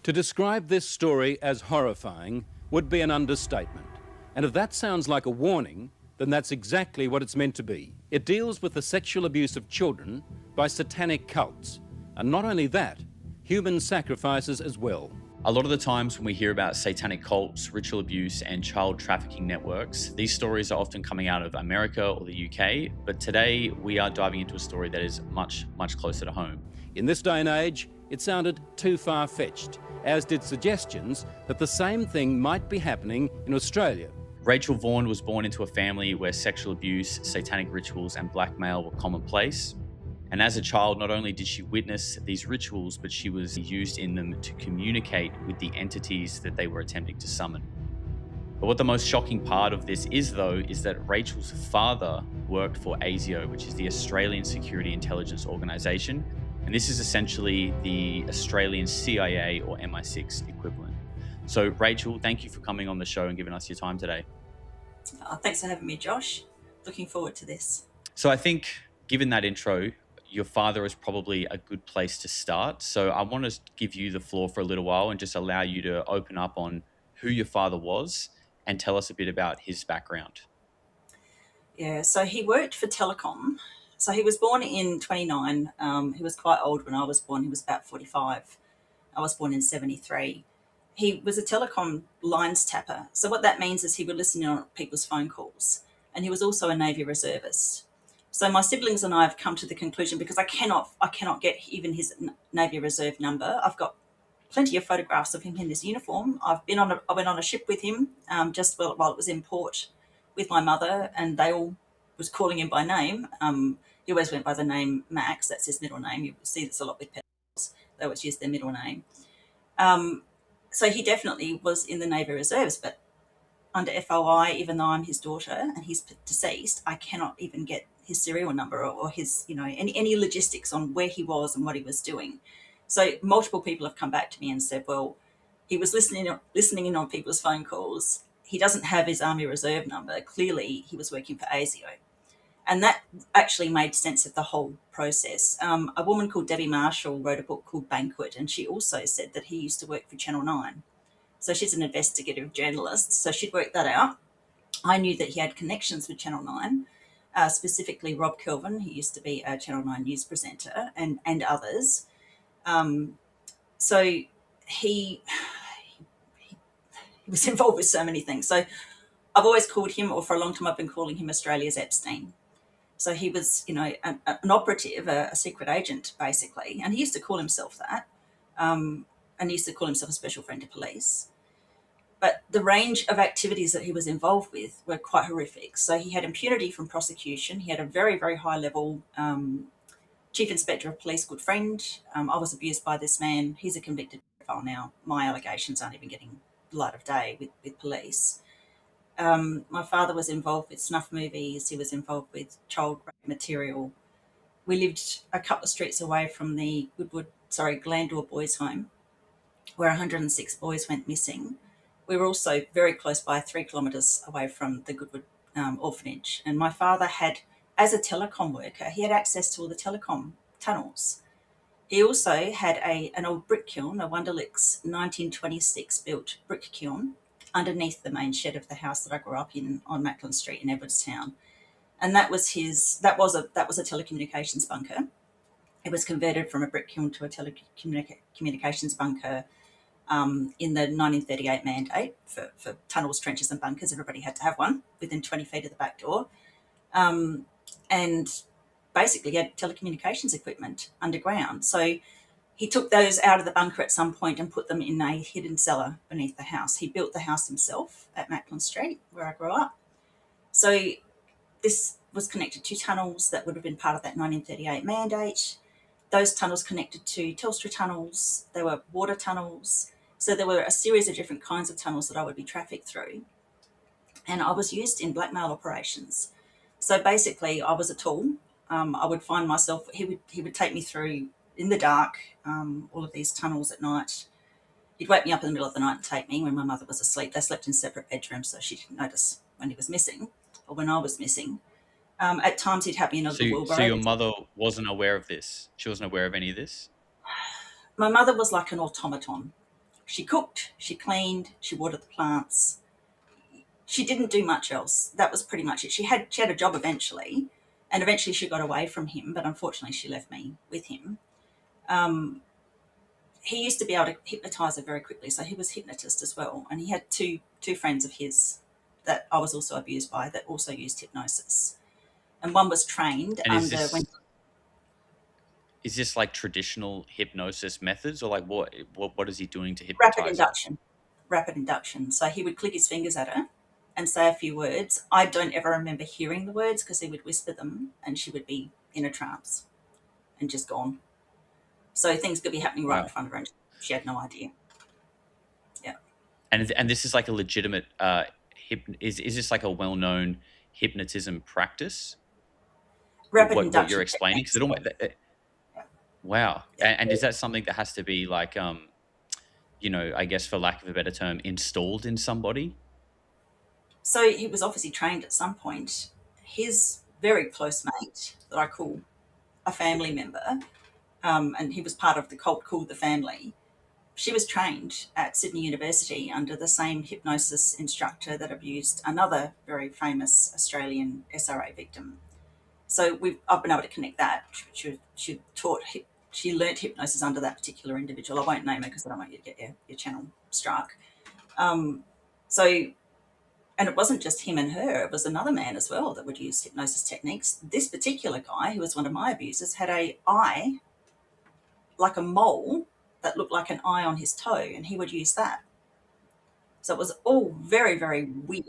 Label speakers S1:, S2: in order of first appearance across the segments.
S1: To describe this story as horrifying would be an understatement. And if that sounds like a warning, then that's exactly what it's meant to be. It deals with the sexual abuse of children by satanic cults. And not only that, human sacrifices as well.
S2: A lot of the times when we hear about satanic cults, ritual abuse, and child trafficking networks, these stories are often coming out of America or the UK, but today we are diving into a story that is much, much closer to home.
S1: In this day and age, it sounded too far-fetched, as did suggestions that the same thing might be happening in Australia.
S2: Rachel Vaughan was born into a family where sexual abuse, satanic rituals, and blackmail were commonplace. And as a child, not only did she witness these rituals, but she was used in them to communicate with the entities that they were attempting to summon. But what the most shocking part of this is, though, is that Rachel's father worked for ASIO, which is the Australian Security Intelligence Organisation. And this is essentially the Australian CIA or MI6 equivalent. So Rachel, thank you for coming on the show and giving us your time today.
S3: Thanks for having me, Josh. Looking forward to this.
S2: So I think, given that intro, your father is probably a good place to start. So I want to give you the floor for a little while and just allow you to open up on who your father was and tell us a bit about his background.
S3: Yeah, so he worked for Telecom. So he was born in 29. He was quite old when I was born. He was about 45. I was born in 73. He was a telecom lines tapper. So what that means is he would listen in on people's phone calls. And he was also a Navy reservist. So my siblings and I have come to the conclusion, because I cannot get even his Navy Reserve number. I've got plenty of photographs of him in his uniform. I went on a ship with him just while it was in port with my mother, and they all was calling him by name. He always went by the name Max. That's his middle name. You see this a lot with pedophiles. They always use their middle name. So he definitely was in the Navy Reserves, but under FOI, even though I'm his daughter and he's deceased, I cannot even get his serial number or his, any logistics on where he was and what he was doing. So multiple people have come back to me and said, well, he was listening in on people's phone calls. He doesn't have his Army Reserve number. Clearly, he was working for ASIO. And that actually made sense of the whole process. A woman called Debbie Marshall wrote a book called Banquet, and she also said that he used to work for Channel 9. So she's an investigative journalist, so she'd worked that out. I knew that he had connections with Channel 9, specifically Rob Kelvin, who used to be a Channel 9 news presenter, and others. So he was involved with so many things. So I've always called him, or for a long time I've been calling him, Australia's Epstein. So he was, an operative, a secret agent, basically. And he used to call himself that. And he used to call himself a special friend to police. But the range of activities that he was involved with were quite horrific. So he had impunity from prosecution. He had a very, very high level chief inspector of police, good friend. I was abused by this man. He's a convicted pedophile now. My allegations aren't even getting the light of day with police. My father was involved with snuff movies. He was involved with child rape material. We lived a couple of streets away from the Glandore Boys' Home, where 106 boys went missing. We were also very close by, 3 kilometres away from the Goodwood orphanage. And my father had, as a telecom worker, he had access to all the telecom tunnels. He also had an old brick kiln, a Wunderlich's 1926 built brick kiln, underneath the main shed of the house that I grew up in on Macklin Street in Edwardstown. And that was a telecommunications bunker. It was converted from a brick kiln to a telecommunications bunker in the 1938 mandate for tunnels, trenches and bunkers. Everybody had to have one within 20 feet of the back door. And basically he had telecommunications equipment underground. So he took those out of the bunker at some point and put them in a hidden cellar beneath the house. He built the house himself at Macklin Street, where I grew up. So this was connected to tunnels that would have been part of that 1938 mandate. Those tunnels connected to Telstra tunnels. There were water tunnels. So there were a series of different kinds of tunnels that I would be trafficked through. And I was used in blackmail operations. So basically I was a tool. I would find myself, he would take me through in the dark, all of these tunnels at night. He'd wake me up in the middle of the night and take me when my mother was asleep. They slept in separate bedrooms, so she didn't notice when he was missing or when I was missing. At times he'd have me in a little wheelbarrow.
S2: So your mother wasn't aware of this? She wasn't aware of any of this?
S3: My mother was like an automaton. She cooked, she cleaned, she watered the plants. She didn't do much else. That was pretty much it. She had a job eventually, and eventually she got away from him, but unfortunately she left me with him. He used to be able to hypnotise her very quickly, so he was hypnotist as well. And he had two friends of his that I was also abused by that also used hypnosis. And one was trained
S2: And
S3: under
S2: is this like traditional hypnosis methods, or like what is he doing to
S3: rapid
S2: hypnotize?
S3: induction. Rapid induction. So he would click his fingers at her and say a few words. I don't ever remember hearing the words because he would whisper them, and she would be in a trance and just gone. So things could be happening right in front of her, and she had no idea. Yeah.
S2: And this is like a legitimate is this like a well-known hypnotism practice?
S3: Rapid induction.
S2: What you're explaining, because it almost wow. And is that something that has to be like you know, I guess for lack of a better term, installed in somebody?
S3: So he was obviously trained at some point. His very close mate that I call a family member, and he was part of the cult called the Family. She was trained at Sydney University under the same hypnosis instructor that abused another very famous Australian SRA victim. So I've been able to connect that. She learnt hypnosis under that particular individual. I won't name her because I don't want you to get your channel struck. And it wasn't just him and her, it was another man as well that would use hypnosis techniques. This particular guy, who was one of my abusers, had an eye, like a mole, that looked like an eye on his toe, and he would use that. So it was all very, very weird.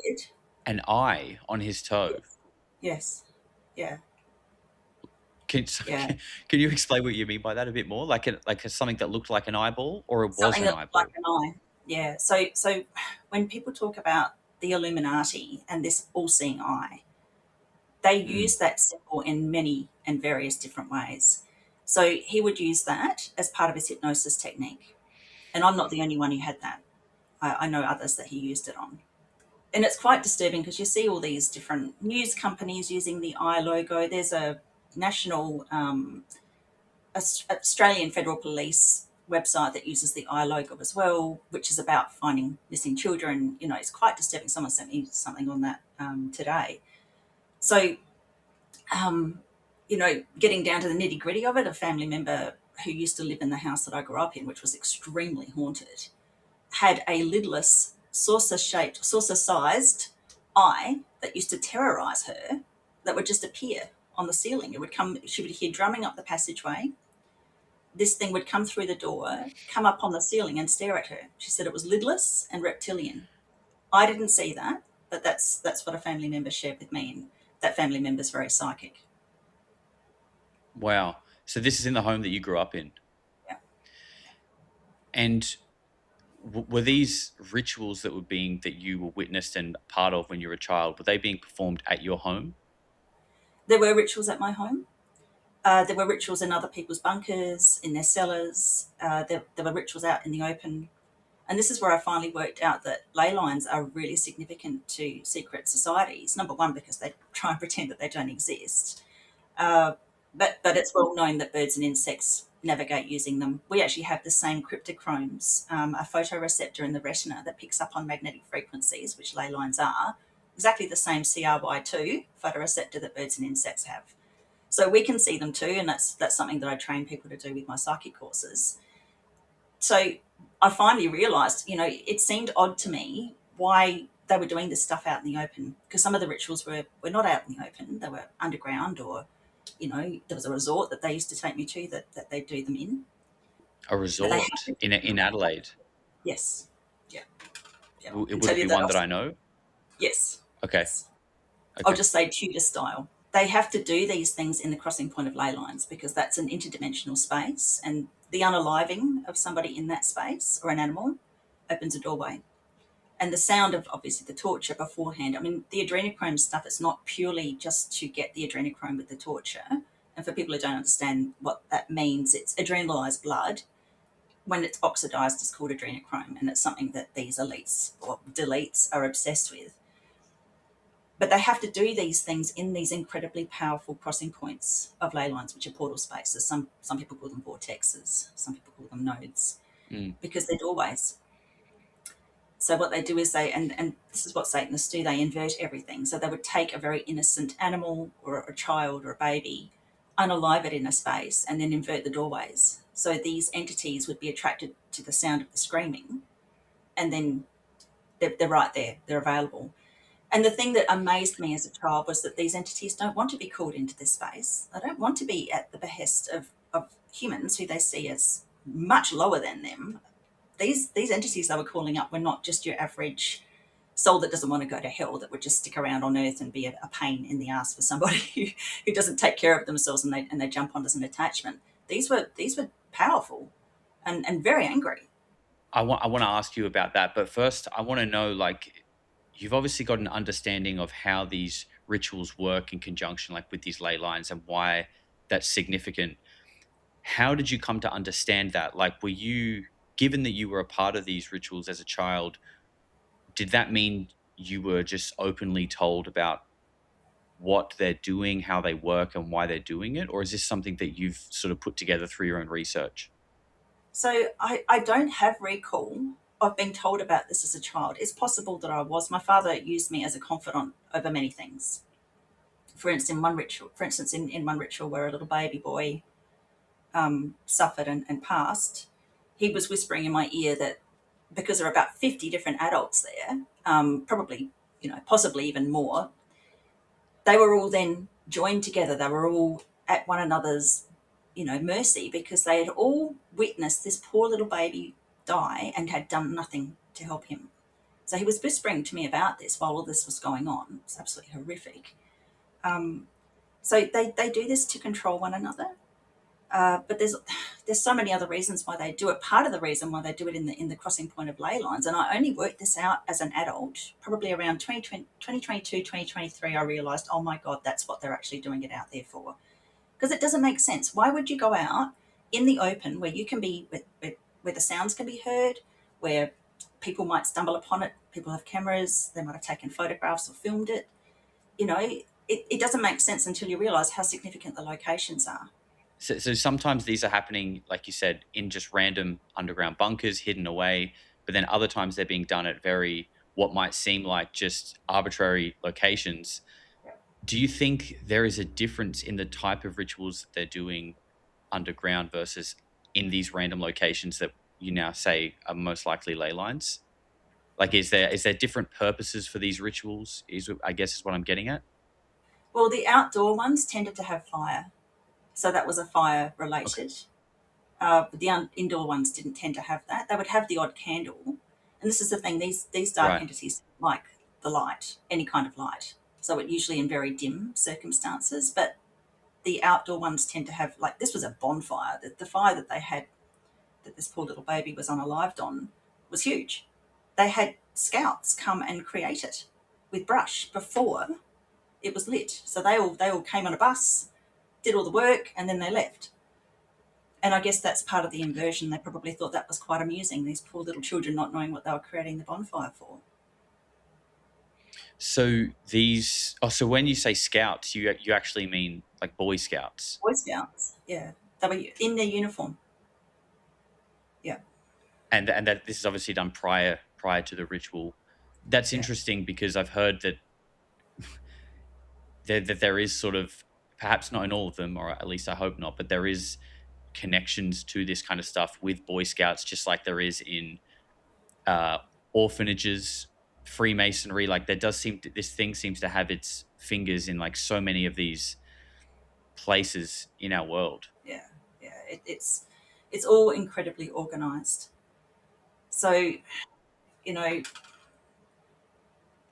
S2: An eye on his toe?
S3: Yes. Yeah.
S2: Can you explain what you mean by that a bit more? Like something that looked like an eyeball, or it was
S3: Something
S2: an
S3: that
S2: eyeball?
S3: looked like an eye. Yeah. So when people talk about the Illuminati and this all-seeing eye, they use that symbol in many and various different ways. So he would use that as part of his hypnosis technique. And I'm not the only one who had that. I know others that he used it on. And it's quite disturbing because you see all these different news companies using the eye logo. There's a national Australian Federal Police website that uses the eye logo as well, which is about finding missing children. You know, it's quite disturbing. Someone sent me something on that today. So, you know, getting down to the nitty gritty of it, a family member who used to live in the house that I grew up in, which was extremely haunted, had a lidless saucer-sized eye that used to terrorize her, that would just appear on the ceiling. It would come, she would hear drumming up the passageway. This thing would come through the door, come up on the ceiling and stare at her. She said it was lidless and reptilian. I didn't see that, but that's what a family member shared with me, and that family member's very psychic.
S2: Wow. So this is in the home that you grew up in?
S3: Yeah.
S2: And were these rituals that you were witnessed and part of when you were a child, were they being performed at your home?
S3: There were rituals at my home. There were rituals in other people's bunkers, in their cellars. There were rituals out in the open. And this is where I finally worked out that ley lines are really significant to secret societies. Number one, because they try and pretend that they don't exist. But it's well known that birds and insects navigate using them. We actually have the same cryptochromes, a photoreceptor in the retina that picks up on magnetic frequencies, which ley lines are, exactly the same CRY2 photoreceptor that birds and insects have. So we can see them too, and that's something that I train people to do with my psychic courses. So I finally realised, you know, it seemed odd to me why they were doing this stuff out in the open, because some of the rituals were not out in the open. They were underground, or, you know, there was a resort that they used to take me to that they do them in.
S2: A resort in Adelaide?
S3: Yes. Yeah.
S2: Would it be one that I know?
S3: Yes.
S2: Okay.
S3: Yes. I'll just say Tudor style. They have to do these things in the crossing point of ley lines because that's an interdimensional space, and the unaliving of somebody in that space or an animal opens a doorway. And the sound of, obviously, the torture beforehand. I mean, the adrenochrome stuff is not purely just to get the adrenochrome with the torture. And for people who don't understand what that means, it's adrenalized blood. When it's oxidized, it's called adrenochrome, and it's something that these elites or deletes are obsessed with. But they have to do these things in these incredibly powerful crossing points of ley lines, which are portal spaces. Some people call them vortexes. Some people call them nodes, because they're doorways. So what they do is and this is what Satanists do, they invert everything. So they would take a very innocent animal or a child or a baby, unalive it in a space, and then invert the doorways. So these entities would be attracted to the sound of the screaming, and then they're right there, they're available. And the thing that amazed me as a child was that these entities don't want to be called into this space. They don't want to be at the behest of humans who they see as much lower than them. These entities they were calling up were not just your average soul that doesn't want to go to hell, that would just stick around on earth and be a pain in the ass for somebody who doesn't take care of themselves, and they jump on as an attachment. These were powerful and very angry.
S2: I want to ask you about that, but first I want to know, like, you've obviously got an understanding of how these rituals work in conjunction, like with these ley lines, and why that's significant. How did you come to understand that? Like, were you, given that you were a part of these rituals as a child, did that mean you were just openly told about what they're doing, how they work, and why they're doing it? Or is this something that you've sort of put together through your own research?
S3: So I don't have recall of being told about this as a child. It's possible that I was. My father used me as a confidant over many things. For instance, in one ritual where a little baby boy suffered and passed, he was whispering in my ear that because there are about 50 different adults there, probably, possibly even more, they were all then joined together. They were all at one another's, mercy, because they had all witnessed this poor little baby die and had done nothing to help him. So he was whispering to me about this while all this was going on. It's absolutely horrific. So they do this to control one another. But there's so many other reasons why they do it. Part of the reason why they do it in the crossing point of ley lines, and I only worked this out as an adult, probably around 2022, 2023, I realised, oh my God, that's what they're actually doing it out there for. Because it doesn't make sense. Why would you go out in the open where you can be, where the sounds can be heard, where people might stumble upon it, people have cameras, they might have taken photographs or filmed it. It doesn't make sense until you realise how significant the locations are.
S2: So sometimes these are happening, like you said, in just random underground bunkers hidden away, but then other times they're being done at what might seem like just arbitrary locations. Do you think there is a difference in the type of rituals that they're doing underground versus in these random locations that you now say are most likely ley lines? Like, is there different purposes for these rituals? I guess is what I'm getting at.
S3: Well, the outdoor ones tended to have fire. So that was a fire related. Okay. But the indoor ones didn't tend to have that. They would have the odd candle. And this is the thing, these dark entities like the light, any kind of light. So it usually in very dim circumstances. But the outdoor ones tend to have, like, this was a bonfire. The fire that they had, that this poor little baby was unalived on, was huge. They had scouts come and create it with brush before it was lit. So they all came on a bus, did all the work, and then they left. And I guess that's part of the inversion. They probably thought that was quite amusing, these poor little children not knowing what they were creating the bonfire for.
S2: So so when you say scouts, you actually mean like Boy Scouts?
S3: Boy Scouts, yeah. They were in their uniform. Yeah.
S2: And that this is obviously done prior to the ritual. That's interesting, because I've heard that there is sort of, perhaps not in all of them, or at least I hope not, but there is connections to this kind of stuff with Boy Scouts, just like there is in orphanages, Freemasonry. Like, this thing seems to have its fingers in like so many of these places in our world.
S3: Yeah. It's all incredibly organized. So,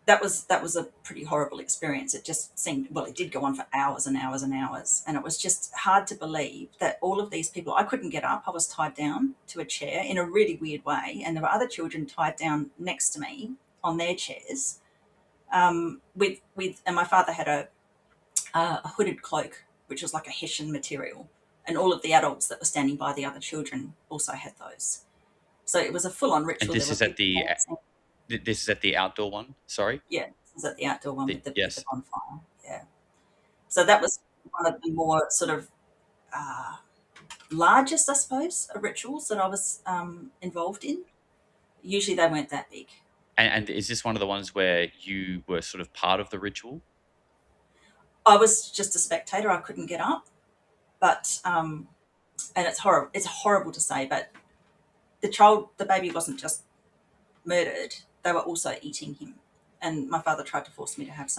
S3: that was a pretty horrible experience. It just seemed, well, it did go on for hours and hours and hours. And it was just hard to believe that all of these people, I couldn't get up. I was tied down to a chair in a really weird way. And there were other children tied down next to me on their chairs. And my father had a hooded cloak, which was like a Hessian material. And all of the adults that were standing by the other children also had those. So it was a full-on ritual.
S2: And this is at the outdoor one, sorry?
S3: Yeah, this is at the outdoor one with the bonfire. Yeah. So that was one of the more sort of largest, I suppose, rituals that I was involved in. Usually they weren't that big.
S2: And is this one of the ones where you were sort of part of the ritual?
S3: I was just a spectator. I couldn't get up, but and it's horrible. It's horrible to say, but the baby wasn't just murdered. They were also eating him, and my father tried to force me to have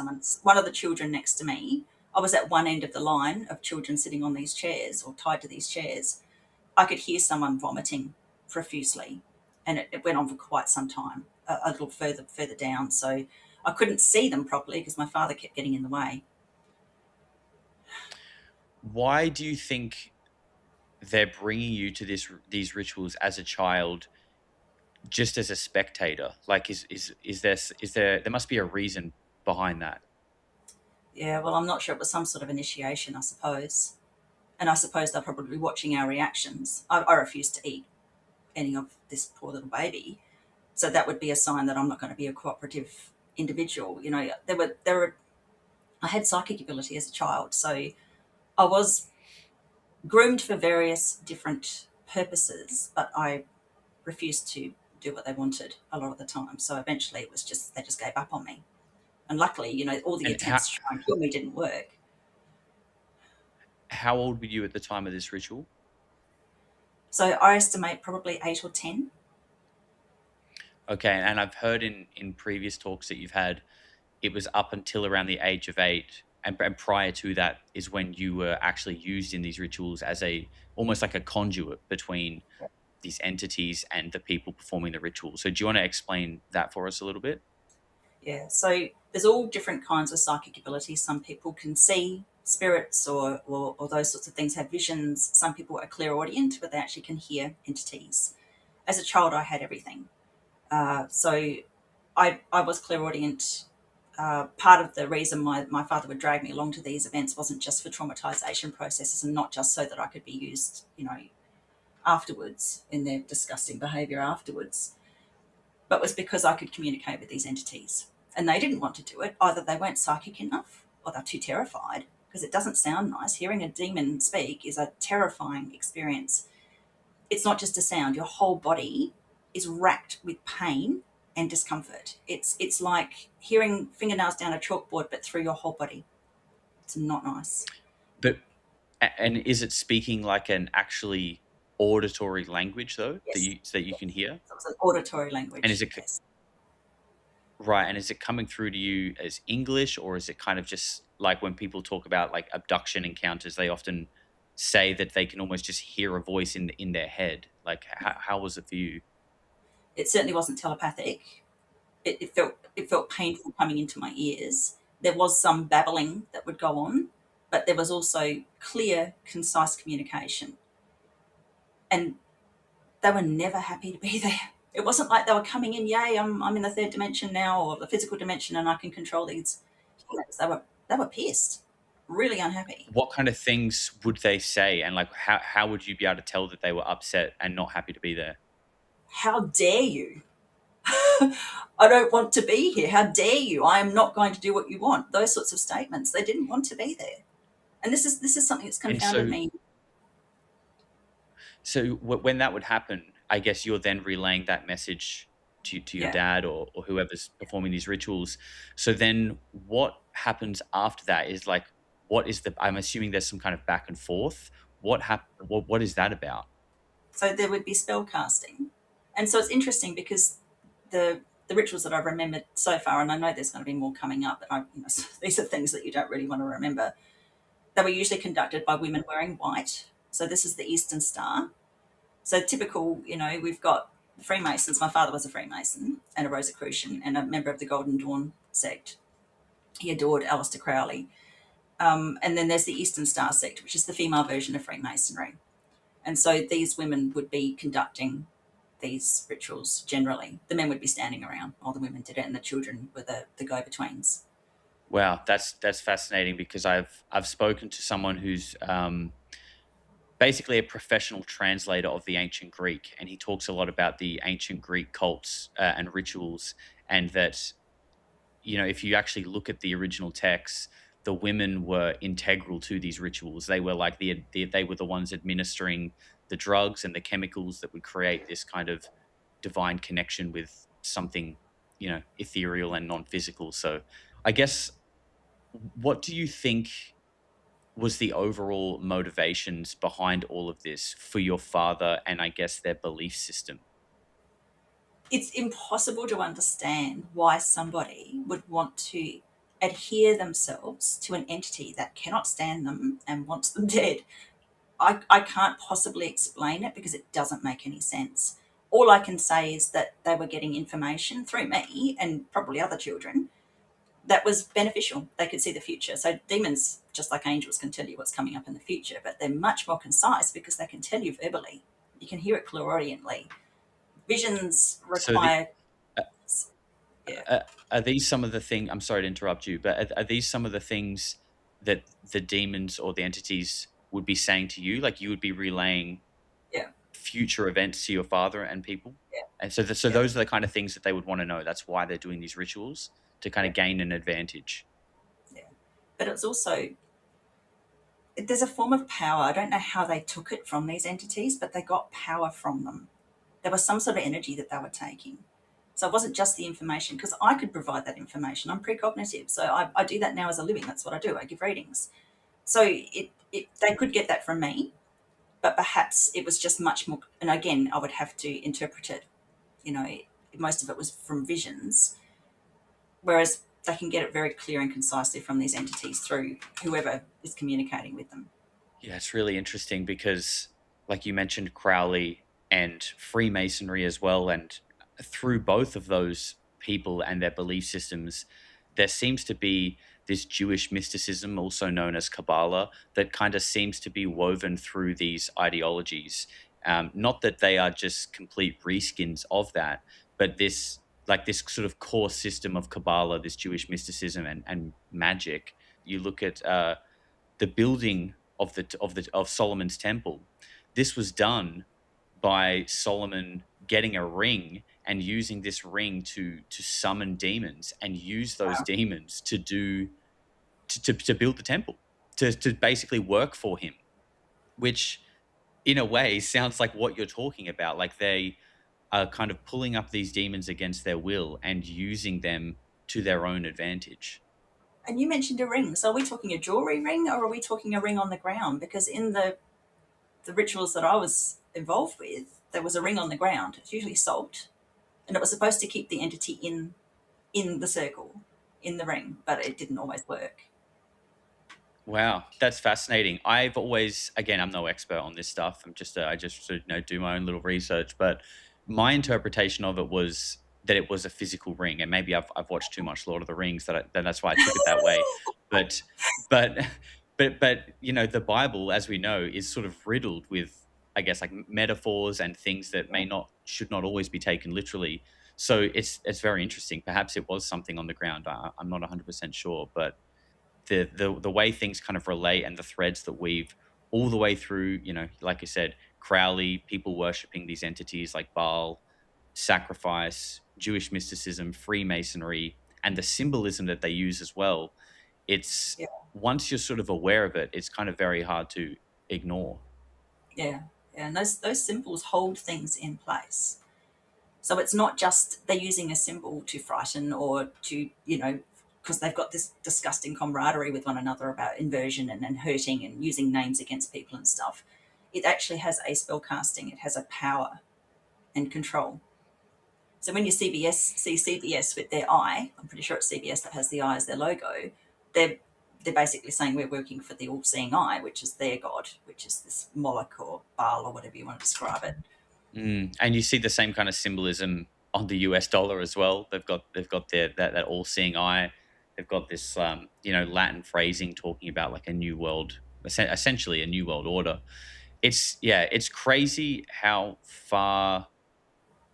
S3: one of the children next to me. I was at one end of the line of children sitting on these chairs or tied to these chairs. I could hear someone vomiting profusely, and it went on for quite some time, a little further down. So I couldn't see them properly because my father kept getting in the way.
S2: Why do you think they're bringing you to these rituals as a child, just as a spectator? Like, is there must be a reason behind that?
S3: Yeah, well, I'm not sure. It was some sort of initiation, I suppose. And I suppose they're probably watching our reactions. I refused to eat any of this poor little baby. So that would be a sign that I'm not going to be a cooperative individual. You know, I had psychic ability as a child. So I was groomed for various different purposes, but I refused to do what they wanted a lot of the time. So eventually it was just, they just gave up on me. And luckily, you know, all the
S2: And
S3: attempts to try and kill me didn't work.
S2: how old were you at the time of this ritual?
S3: So I estimate probably 8 or 10.
S2: Okay, and I've heard in previous talks that you've had, it was up until around the age of 8, and prior to that is when you were actually used in these rituals as a almost like a conduit between these entities and the people performing the ritual. So do you want to explain that for us a little bit?
S3: Yeah, so there's all different kinds of psychic abilities. Some people can see spirits or those sorts of things, have visions. Some people are clairaudient, but they actually can hear entities. As a child, I had everything. So I was clairaudient. Part of the reason my father would drag me along to these events wasn't just for traumatization processes and not just so that I could be used, you know, afterwards in their disgusting behavior afterwards, but was because I could communicate with these entities. And they didn't want to do it. Either they weren't psychic enough or they're too terrified, because it doesn't sound nice. Hearing a demon speak is a terrifying experience. It's not just a sound. Your whole body is racked with pain and discomfort. It's like hearing fingernails down a chalkboard, but through your whole body. It's not nice.
S2: But and is it speaking like an actually auditory language though,
S3: Yes.
S2: that you can hear?
S3: So it's an auditory language.
S2: And is it
S3: Yes.
S2: right? And is it coming through to you as English, or is it kind of just like when people talk about like abduction encounters, they often say that they can almost just hear a voice in their head. Like, how was it for you?
S3: It certainly wasn't telepathic. It felt painful coming into my ears. There was some babbling that would go on, but there was also clear, concise communication. And they were never happy to be there. It wasn't like they were coming in, yay, I'm in the third dimension now, or the physical dimension, and I can control these humans. They were pissed, really unhappy.
S2: What kind of things would they say, and like how would you be able to tell that they were upset and not happy to be there?
S3: How dare you? I don't want to be here. How dare you? I am not going to do what you want. Those sorts of statements. They didn't want to be there. And this is something that's
S2: And
S3: confounded me.
S2: so when that would happen, I guess you're then relaying that message to your
S3: Yeah.
S2: dad or whoever's performing these rituals. So then what happens after that is like, I'm assuming there's some kind of back and forth. What is that about?
S3: So there would be spell casting. And so it's interesting because the rituals that I've remembered so far, and I know there's going to be more coming up, but these are things that you don't really want to remember. They were usually conducted by women wearing white. So this is the Eastern Star. So typical, we've got Freemasons. My father was a Freemason and a Rosicrucian and a member of the Golden Dawn sect. He adored Aleister Crowley. And then there's the Eastern Star sect, which is the female version of Freemasonry. And so these women would be conducting these rituals generally. The men would be standing around while the women did it, and the children were the go-betweens.
S2: Wow, that's fascinating, because I've spoken to someone who's basically a professional translator of the ancient Greek, and he talks a lot about the ancient Greek cults and rituals, and that if you actually look at the original texts, the women were integral to these rituals. They were like they were the ones administering the drugs and the chemicals that would create this kind of divine connection with something ethereal and non-physical. So I guess, what do you think was the overall motivations behind all of this for your father and I guess their belief system?
S3: It's impossible to understand why somebody would want to adhere themselves to an entity that cannot stand them and wants them dead. I can't possibly explain it because it doesn't make any sense. All I can say is that they were getting information through me and probably other children that was beneficial. They could see the future. So demons, just like angels, can tell you what's coming up in the future, but they're much more concise because they can tell you verbally. You can hear it clairaudiently. Visions
S2: So the
S3: require,
S2: uh,
S3: yeah,
S2: are these some of the things? I'm sorry to interrupt you, but are these some of the things that the demons or the entities would be saying to you? Like, you would be relaying
S3: yeah,
S2: future events to your father and people,
S3: yeah,
S2: and so
S3: yeah,
S2: those are the kind of things that they would want to know. That's why they're doing these rituals, to kind
S3: yeah,
S2: of gain an advantage.
S3: yeah. But it's also, there's a form of power. I don't know how they took it from these entities, but they got power from them. There was some sort of energy that they were taking. So it wasn't just the information, because I could provide that information. I'm precognitive. So I do that now as a living. That's what I do. I give readings. So they could get that from me, but perhaps it was just much more. And again, I would have to interpret it. You know, most of it was from visions, whereas they can get it very clear and concisely from these entities through whoever is communicating with them.
S2: Yeah, it's really interesting because, like you mentioned, Crowley and Freemasonry as well, and through both of those people and their belief systems, there seems to be this Jewish mysticism, also known as Kabbalah, that kind of seems to be woven through these ideologies. Not that they are just complete reskins of that, but this sort of core system of Kabbalah, this Jewish mysticism and magic. You look at the building of Solomon's temple. This was done by Solomon getting a ring and using this ring to summon demons and use those
S3: Wow.
S2: demons to build the temple, to basically work for him, which in a way sounds like what you're talking about. Like, they are kind of pulling up these demons against their will and using them to their own advantage.
S3: And you mentioned a ring. So are we talking a jewelry ring or are we talking a ring on the ground? Because in the rituals that I was involved with, there was a ring on the ground. It's usually salt, and it was supposed to keep the entity in the circle, in the ring, but it didn't always work.
S2: Wow, that's fascinating. I've always, again, I'm no expert on this stuff. I just sort of, do my own little research, but my interpretation of it was that it was a physical ring, and maybe I've watched too much Lord of the Rings that's why I took it that way. But, but, but the Bible, as we know, is sort of riddled with, I guess, like metaphors and things that should not always be taken literally. So it's very interesting. Perhaps it was something on the ground. I'm not 100% sure, but the way things kind of relate and the threads that weave all the way through, like I said, Crowley, people worshipping these entities like Baal, sacrifice, Jewish mysticism, Freemasonry, and the symbolism that they use as well. It's
S3: Yeah,
S2: Once you're sort of aware of it, it's kind of very hard to ignore.
S3: yeah, yeah. And those symbols hold things in place. So it's not just they're using a symbol to frighten or to, because they've got this disgusting camaraderie with one another about inversion and hurting and using names against people and stuff. It actually has a spell casting, it has a power and control. So when you see CBS with their eye, I'm pretty sure it's CBS that has the eye as their logo, they're they're basically saying we're working for the all-seeing eye, which is their god, which is this Moloch or Baal or whatever you want to describe it.
S2: And you see the same kind of symbolism on the US dollar as well. They've got that all seeing eye. They've got this Latin phrasing talking about like a new world, essentially a new world order. It's crazy how far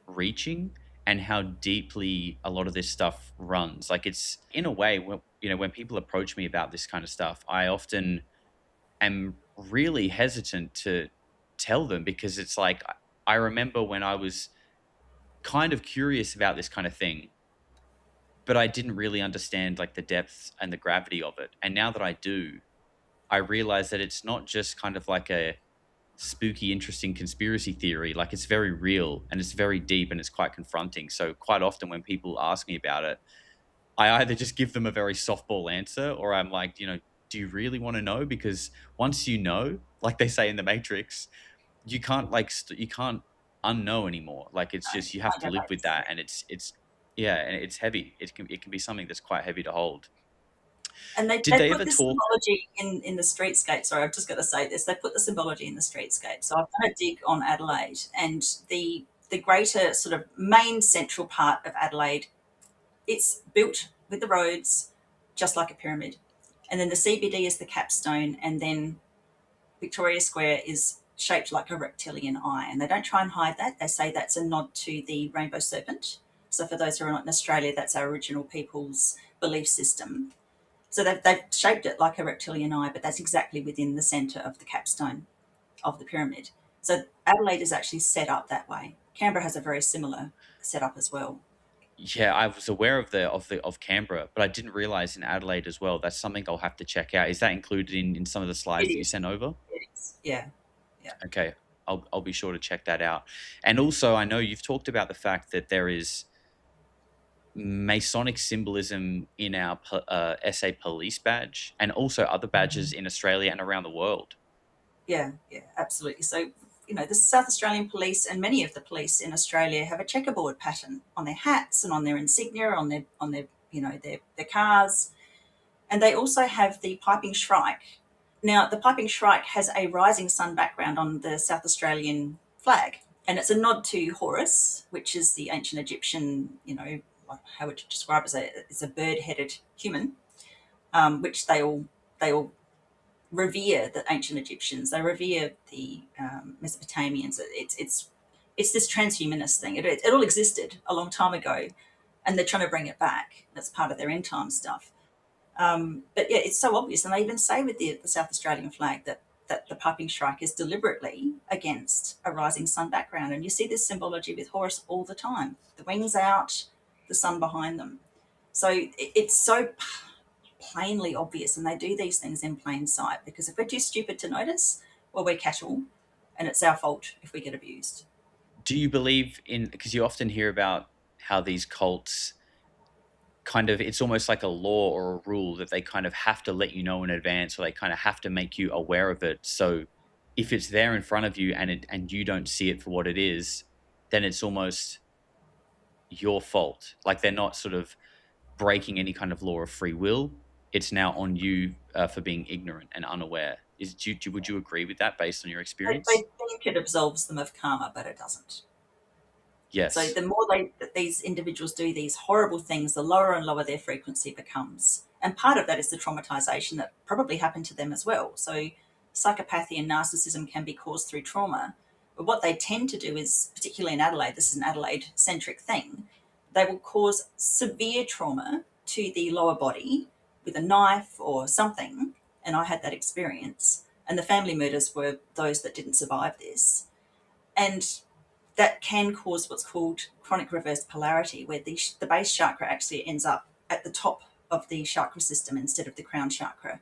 S2: reaching and how deeply a lot of this stuff runs. Like, it's in a way when people approach me about this kind of stuff, I often am really hesitant to tell them, because it's like, I remember when I was kind of curious about this kind of thing, but I didn't really understand like the depths and the gravity of it. And now that I do, I realize that it's not just kind of like a spooky, interesting conspiracy theory. Like, it's very real and it's very deep and it's quite confronting. So quite often when people ask me about it, I either just give them a very softball answer, or I'm like, do you really want to know? Because once you know, like they say in the Matrix, you can't you can't unknow anymore. Like, it's
S3: No,
S2: just, you have
S3: can't
S2: to
S3: go
S2: live
S3: back to
S2: with that.
S3: sleep.
S2: And it's yeah, and it's heavy. It can be something that's quite heavy to hold.
S3: And
S2: Did
S3: they
S2: they
S3: put
S2: ever
S3: this
S2: talk?
S3: symbology in the streetscape. Sorry, I've just got to say this. They put the symbology in the streetscape. So I've done a dig on Adelaide, and the greater sort of main central part of Adelaide, it's built with the roads just like a pyramid. And then the CBD is the capstone, and then Victoria Square is shaped like a reptilian eye. And they don't try and hide that. They say that's a nod to the rainbow serpent. So for those who are not in Australia, that's our original people's belief system. So they've shaped it like a reptilian eye, but that's exactly within the centre of the capstone of the pyramid. So Adelaide is actually set up that way. Canberra has a very similar setup as well.
S2: Yeah, I was aware of Canberra, but I didn't realize in Adelaide as well. That's something I'll have to check out. Is that included in some of the
S3: It
S2: slides that you
S3: is.
S2: sent over?
S3: It is. Yeah. Yeah.
S2: Okay, I'll be sure to check that out. And also, I know you've talked about the fact that there is Masonic symbolism in our SA police badge, and also other badges in Australia and around the world.
S3: Yeah. Yeah. Absolutely. So, the South Australian police and many of the police in Australia have a checkerboard pattern on their hats and on their insignia, on their their cars, and they also have the piping shrike. Now, the piping shrike has a rising sun background on the South Australian flag, and it's a nod to Horus, which is the ancient Egyptian, how would you describe it? It's a bird-headed human, which they all revere. The ancient Egyptians, they revere the Mesopotamians. It's this transhumanist thing. It all existed a long time ago, and they're trying to bring it back. That's part of their end time stuff. But yeah, it's so obvious, and they even say with the South Australian flag that the piping shrike is deliberately against a rising sun background, and you see this symbology with Horus all the time: the wings out, the sun behind them. So it's so plainly obvious, and they do these things in plain sight, because if we're too stupid to notice, well, we're cattle, and it's our fault if we get abused.
S2: Do you believe in, because you often hear about how these cults kind of, it's almost like a law or a rule that they kind of have to let you know in advance, or they kind of have to make you aware of it. So if it's there in front of you and you don't see it for what it is, then it's almost your fault. Like, they're not sort of breaking any kind of law of free will. It's now on you for being ignorant and unaware. Would you agree with that based on your
S3: They
S2: experience?
S3: think it absolves them of karma, but it doesn't. So
S2: Yes.
S3: the more that these individuals do these horrible things, the lower and lower their frequency becomes. And part of that is the traumatization that probably happened to them as well. So psychopathy and narcissism can be caused through trauma. But what they tend to do is, particularly in Adelaide, this is an Adelaide-centric thing, they will cause severe trauma to the lower body with a knife or something. And I had that experience. And the family murders were those that didn't survive this. And that can cause what's called chronic reverse polarity, where the base chakra actually ends up at the top of the chakra system instead of the crown chakra.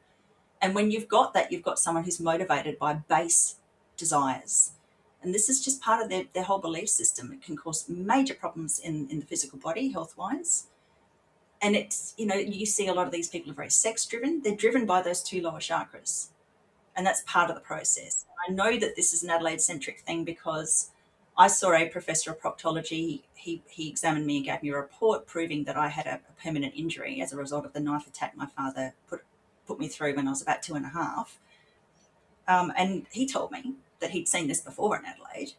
S3: And when you've got that, you've got someone who's motivated by base desires. And this is just part of their whole belief system. It can cause major problems in the physical body, health wise. And it's, you see a lot of these people are very sex driven. They're driven by those two lower chakras. And that's part of the process. I know that this is an Adelaide centric thing because I saw a professor of proctology. He examined me and gave me a report proving that I had a permanent injury as a result of the knife attack my father put me through when I was about 2.5. And he told me that he'd seen this before in Adelaide.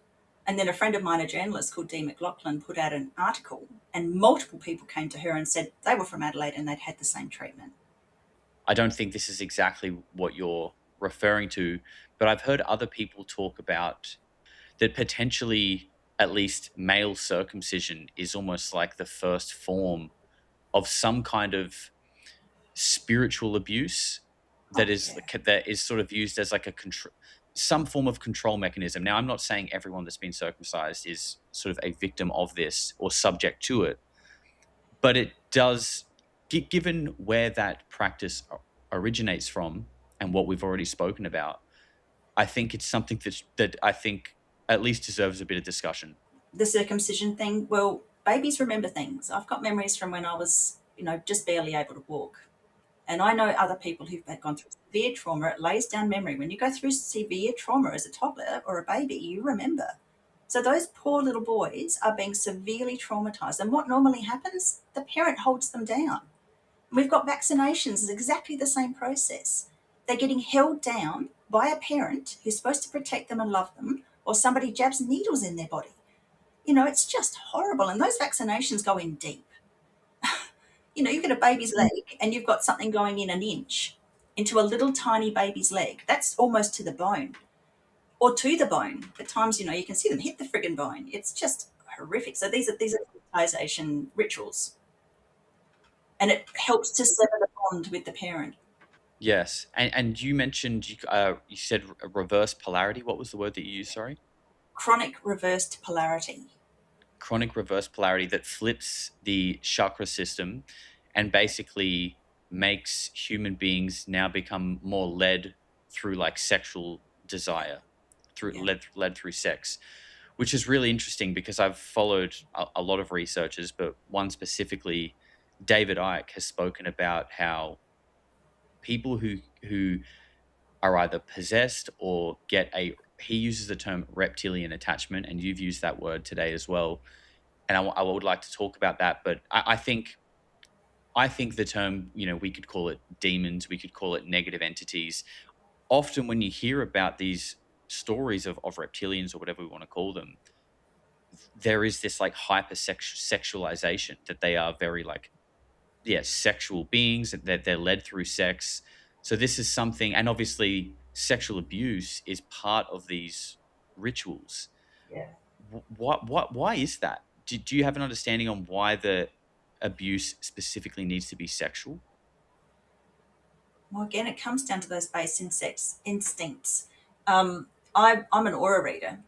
S3: And then a friend of mine, a journalist called Dee McLaughlin, put out an article, and multiple people came to her and said they were from Adelaide and they'd had the same treatment.
S2: I don't think this is exactly what you're referring to, but I've heard other people talk about that potentially at least male circumcision is almost like the first form of some kind of spiritual abuse that
S3: Oh,
S2: is
S3: yeah.
S2: that is sort of used as like some form of control mechanism. Now, I'm not saying everyone that's been circumcised is sort of a victim of this or subject to it, but it does, given where that practice originates from and what we've already spoken about, I think it's something that I think at least deserves a bit of discussion.
S3: The circumcision thing, well, babies remember things. I've got memories from when I was, just barely able to walk. And I know other people who've gone through severe trauma. It lays down memory. When you go through severe trauma as a toddler or a baby, you remember. So those poor little boys are being severely traumatized. And what normally happens? The parent holds them down. We've got vaccinations, it's exactly the same process. They're getting held down by a parent who's supposed to protect them and love them, or somebody jabs needles in their body. It's just horrible. And those vaccinations go in deep. You get a baby's leg and you've got something going in an inch into a little tiny baby's leg. That's almost to the bone, or to the bone. At times, you can see them hit the friggin' bone. It's just horrific. So these are traumatization rituals. And it helps to sever the bond with the parent.
S2: Yes, and you mentioned you said reverse polarity. What was the word that you used? Sorry.
S3: Chronic reversed polarity.
S2: Chronic reverse polarity that flips the chakra system and basically makes human beings now become more led through like sexual desire, through
S3: Yeah.
S2: led through sex, which is really interesting because I've followed a lot of researchers, but one specifically, David Icke, has spoken about how people who are either possessed or he uses the term reptilian attachment, and you've used that word today as well. And I would like to talk about that, but I think the term, we could call it demons, we could call it negative entities. Often when you hear about these stories of reptilians or whatever we want to call them, there is this like sexualization that they are very like, sexual beings, that they're led through sex. So this is something, and obviously sexual abuse is part of these rituals.
S3: Yeah.
S2: Why is that? Do you have an understanding on why the abuse specifically needs to be sexual?
S3: Well, again, it comes down to those base instincts. I'm an aura reader.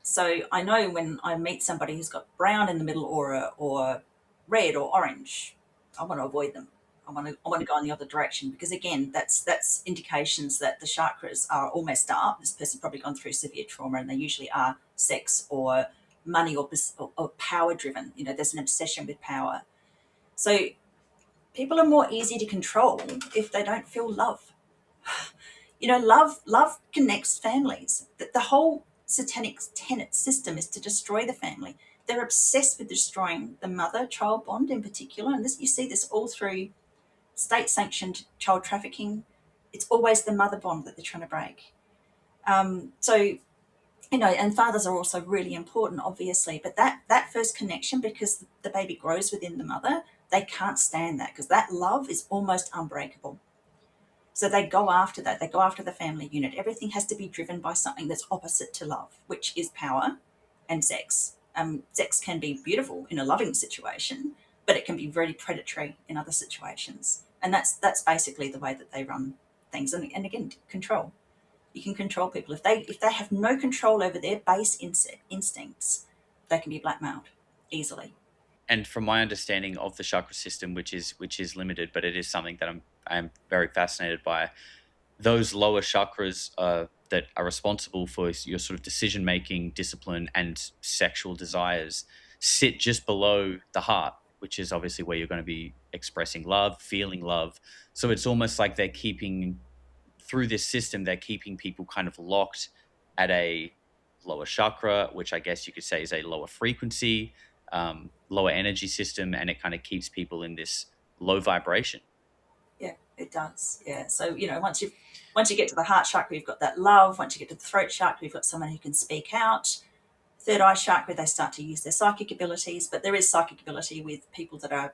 S3: So I know when I meet somebody who's got brown in the middle aura or red or orange, I want to avoid them. I want to go in the other direction, because again, that's indications that the chakras are all messed up. This person's probably gone through severe trauma, and they usually are sex or money or power driven. There's an obsession with power. So people are more easy to control if they don't feel love. Love connects families. The whole satanic tenet system is to destroy the family. They're obsessed with destroying the mother-child bond in particular, and you see this all through state-sanctioned child trafficking. It's always the mother bond that they're trying to break. And fathers are also really important, obviously, but that first connection, because the baby grows within the mother, they can't stand that, because that love is almost unbreakable. So they go after that. They go after the family unit. Everything has to be driven by something that's opposite to love, which is power and sex. Sex can be beautiful in a loving situation, but it can be very predatory in other situations. And that's basically the way that they run things. And again, control. You can control people. If they have no control over their base instincts, they can be blackmailed easily.
S2: And from my understanding of the chakra system, which is limited, but it is something that I'm very fascinated by, those lower chakras that are responsible for your sort of decision making, discipline, and sexual desires sit just below the heart, which is obviously where you're going to be expressing love, feeling love. So it's almost like through this system, they're keeping people kind of locked at a lower chakra, which I guess you could say is a lower frequency, lower energy system, and it kind of keeps people in this low vibration.
S3: Yeah, it does. Yeah. So, once you get to the heart chakra, you've got that love. Once you get to the throat chakra, you've got someone who can speak out. Third eye chakra, they start to use their psychic abilities, but there is psychic ability with people that are,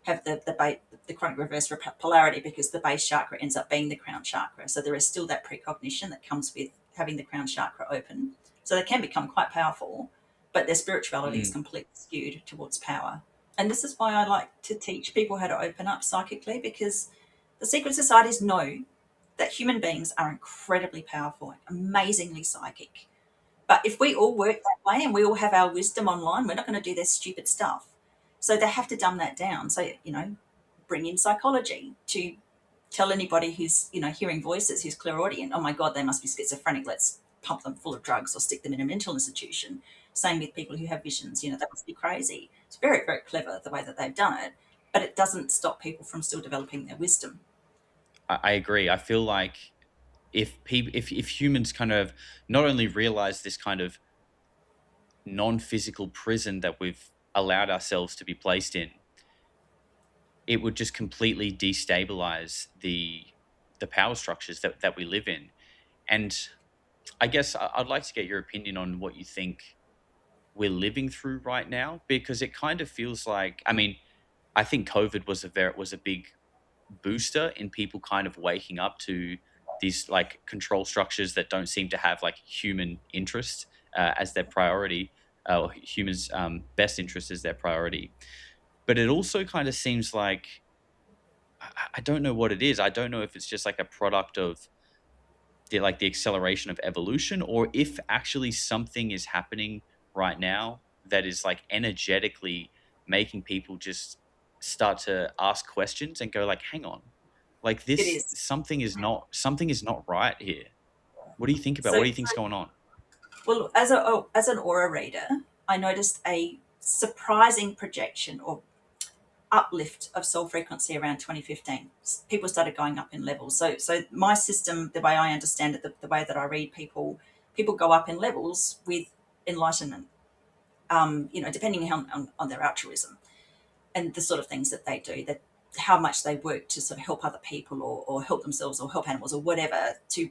S3: have the chronic reverse polarity, because the base chakra ends up being the crown chakra. So there is still that precognition that comes with having the crown chakra open. So they can become quite powerful, but their spirituality is completely skewed towards power. And this is why I like to teach people how to open up psychically, because the secret societies know that human beings are incredibly powerful, amazingly psychic. But if we all work that way and we all have our wisdom online, we're not going to do their stupid stuff. So they have to dumb that down. So, bring in psychology to tell anybody who's, hearing voices, who's clairaudient, oh my God, they must be schizophrenic. Let's pump them full of drugs or stick them in a mental institution. Same with people who have visions, they must be crazy. It's very, very clever the way that they've done it, but it doesn't stop people from still developing their wisdom.
S2: I agree. I feel like if humans kind of not only realize this kind of non-physical prison that we've allowed ourselves to be placed in, it would just completely destabilize the power structures that we live in. And I guess I'd like to get your opinion on what you think we're living through right now, because it kind of feels like, I mean, I think COVID was a big booster in people kind of waking up to these like control structures that don't seem to have like human interest as their priority, or humans' best interest as their priority. But it also kind of seems like I don't know what it is. I don't know if it's just like a product of the acceleration of evolution, or if actually something is happening right now that is like energetically making people just start to ask questions and go like, hang on, like
S3: It
S2: this
S3: is.
S2: something is not right here. What do you think about,
S3: So,
S2: what do you think's going on?
S3: well, as an aura reader, I noticed a surprising projection or uplift of soul frequency around 2015. People started going up in levels. So my system, the way I understand it, the way that I read people go up in levels with enlightenment. Depending on their altruism and the sort of things that they do, that how much they work to sort of help other people or help themselves or help animals or whatever to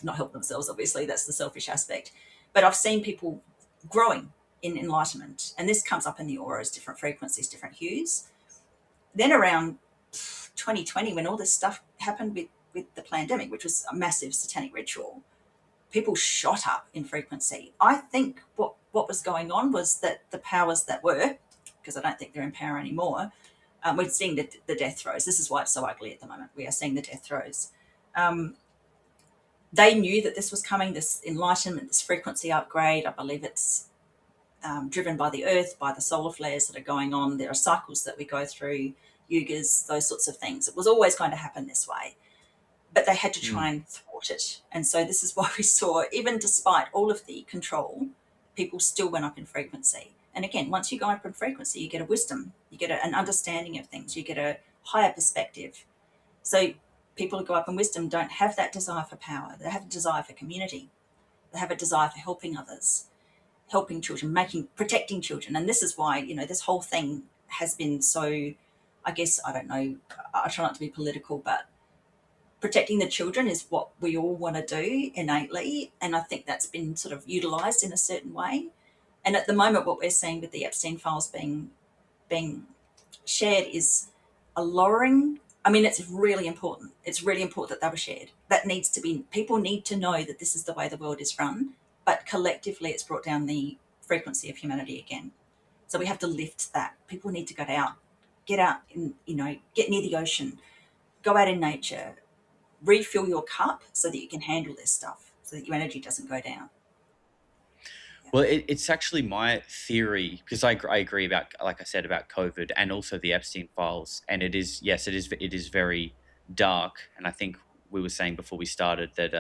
S3: not help themselves. Obviously, that's the selfish aspect. But I've seen people growing in enlightenment, and this comes up in the auras, different frequencies, different hues. Then around 2020, when all this stuff happened with the pandemic, which was a massive satanic ritual, people shot up in frequency. I think what was going on was that the powers that were, because I don't think they're in power anymore, we're seeing the death throes. This is why it's so ugly at the moment. We are seeing the death throes. They knew that this was coming, this enlightenment, this frequency upgrade. I believe it's driven by the earth, by the solar flares that are going on. There are cycles that we go through, yugas, those sorts of things. It was always going to happen this way, but they had to try and thwart it. And so this is why we saw, even despite all of the control, people still went up in frequency. And again, once you go up in frequency, you get a wisdom, you get an understanding of things, you get a higher perspective. So people who go up in wisdom don't have that desire for power. They have a desire for community. They have a desire for helping others, helping children, protecting children. And this is why, this whole thing has been so, I guess, I don't know, I try not to be political, but protecting the children is what we all want to do innately. And I think that's been sort of utilized in a certain way. And at the moment, what we're seeing with the Epstein files being shared is a lowering. I mean, it's really important. It's really important that they were shared. That needs to be, people need to know that this is the way the world is run, but collectively it's brought down the frequency of humanity again. So we have to lift that. People need to get out and, get near the ocean, go out in nature, refill your cup so that you can handle this stuff, so that your energy doesn't go down.
S2: Well, it's actually my theory, because I agree about, like I said, about COVID and also the Epstein files. And it is, yes, it is very dark. And I think we were saying before we started that,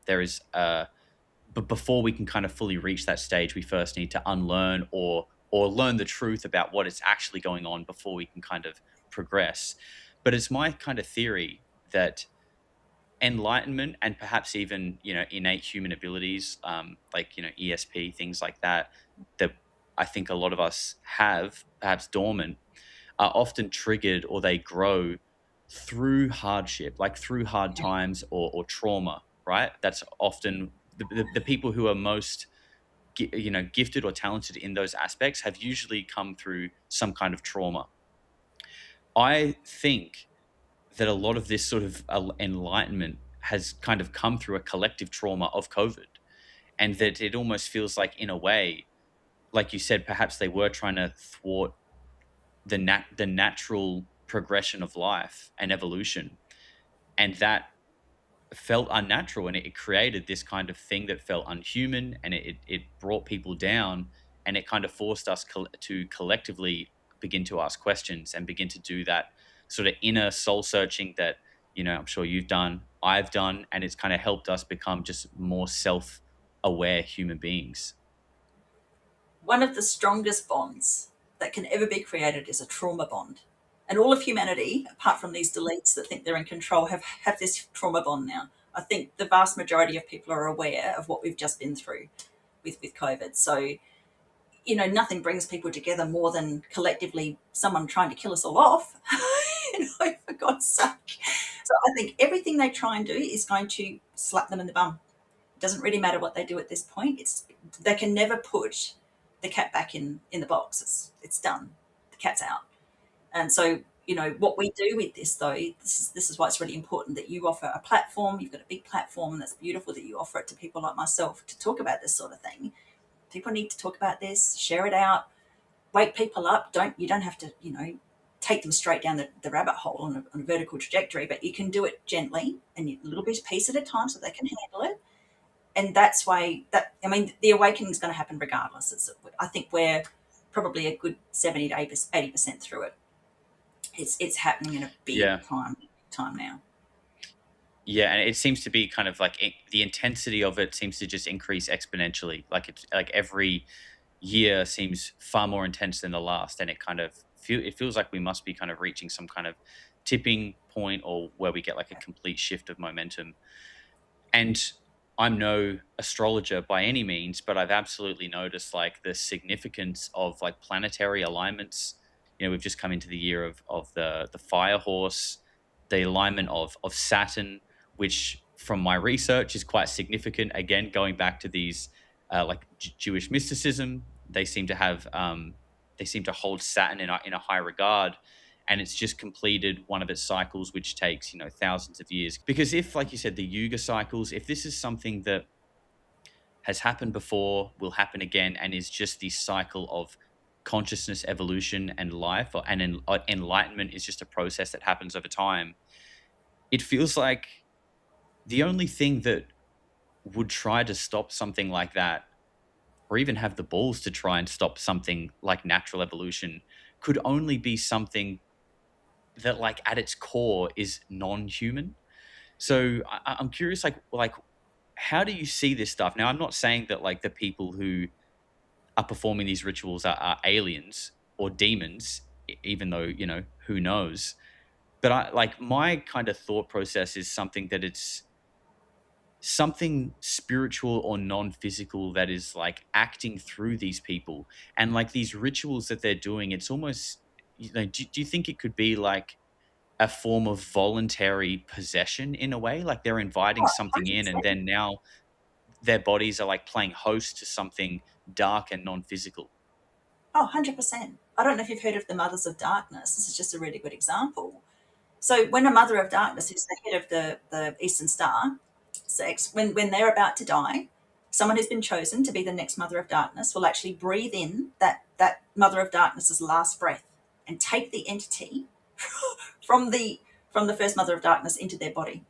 S2: there is, but before we can kind of fully reach that stage, we first need to unlearn or learn the truth about what is actually going on before we can kind of progress. But it's my kind of theory that enlightenment and perhaps even innate human abilities, like ESP, things like that I think a lot of us have, perhaps dormant, are often triggered, or they grow through hardship, like through hard times or trauma, right? That's often the people who are most gifted or talented in those aspects have usually come through some kind of trauma. I think that a lot of this sort of enlightenment has kind of come through a collective trauma of COVID, and that it almost feels like, in a way, like you said, perhaps they were trying to thwart the natural progression of life and evolution, and that felt unnatural, and it created this kind of thing that felt unhuman, and it brought people down, and it kind of forced us to collectively begin to ask questions and begin to do that sort of inner soul searching that, I'm sure you've done, I've done, and it's kind of helped us become just more self-aware human beings.
S3: One of the strongest bonds that can ever be created is a trauma bond. And all of humanity, apart from these deletes that think they're in control, have this trauma bond now. I think the vast majority of people are aware of what we've just been through with COVID. So, nothing brings people together more than collectively someone trying to kill us all off, for God's sake. So I think everything they try and do is going to slap them in the bum. It doesn't really matter what they do at this point. They can never put the cat back in the box. It's done. The cat's out. And so, what we do with this, though, this is why it's really important that you offer a platform. You've got a big platform, and that's beautiful that you offer it to people like myself to talk about this sort of thing. People need to talk about this, share it out, wake people up. You don't have to, take them straight down the rabbit hole on a vertical trajectory, but you can do it gently and a little bit piece at a time so they can handle it. And that's why the awakening is going to happen regardless. I think we're probably a good 70 to 80% through it. It's happening in a big time now.
S2: Yeah, and it seems to be kind of like the intensity of it seems to just increase exponentially. Like every year seems far more intense than the last, and it feels like we must be kind of reaching some kind of tipping point, or where we get like a complete shift of momentum. And I'm no astrologer by any means, but I've absolutely noticed like the significance of like planetary alignments. We've just come into the year of the fire horse, the alignment of Saturn, which from my research is quite significant. Again, going back to these Jewish mysticism, they seem to hold Saturn in a high regard, and it's just completed one of its cycles, which takes thousands of years. Because if, like you said, the Yuga cycles, if this is something that has happened before, will happen again, and is just the cycle of consciousness evolution and life, and enlightenment is just a process that happens over time, it feels like the only thing that would try to stop something like that, or even have the balls to try and stop something like natural evolution, could only be something that, like, at its core is non-human. So I'm curious, like, how do you see this stuff? Now, I'm not saying that like the people who are performing these rituals are aliens or demons, even though, who knows? But my kind of thought process is something that it's something spiritual or non-physical that is like acting through these people, and like these rituals that they're doing, it's almost, do you think it could be like a form of voluntary possession in a way? Like they're inviting something in, and then now their bodies are like playing host to something dark and non-physical.
S3: Oh, 100%. I don't know if you've heard of the Mothers of Darkness. This is just a really good example. So when a Mother of Darkness, who's the head of the Eastern Star sex, when they're about to die, someone who's been chosen to be the next Mother of Darkness will actually breathe in that Mother of Darkness's last breath and take the entity from the first Mother of Darkness into their body.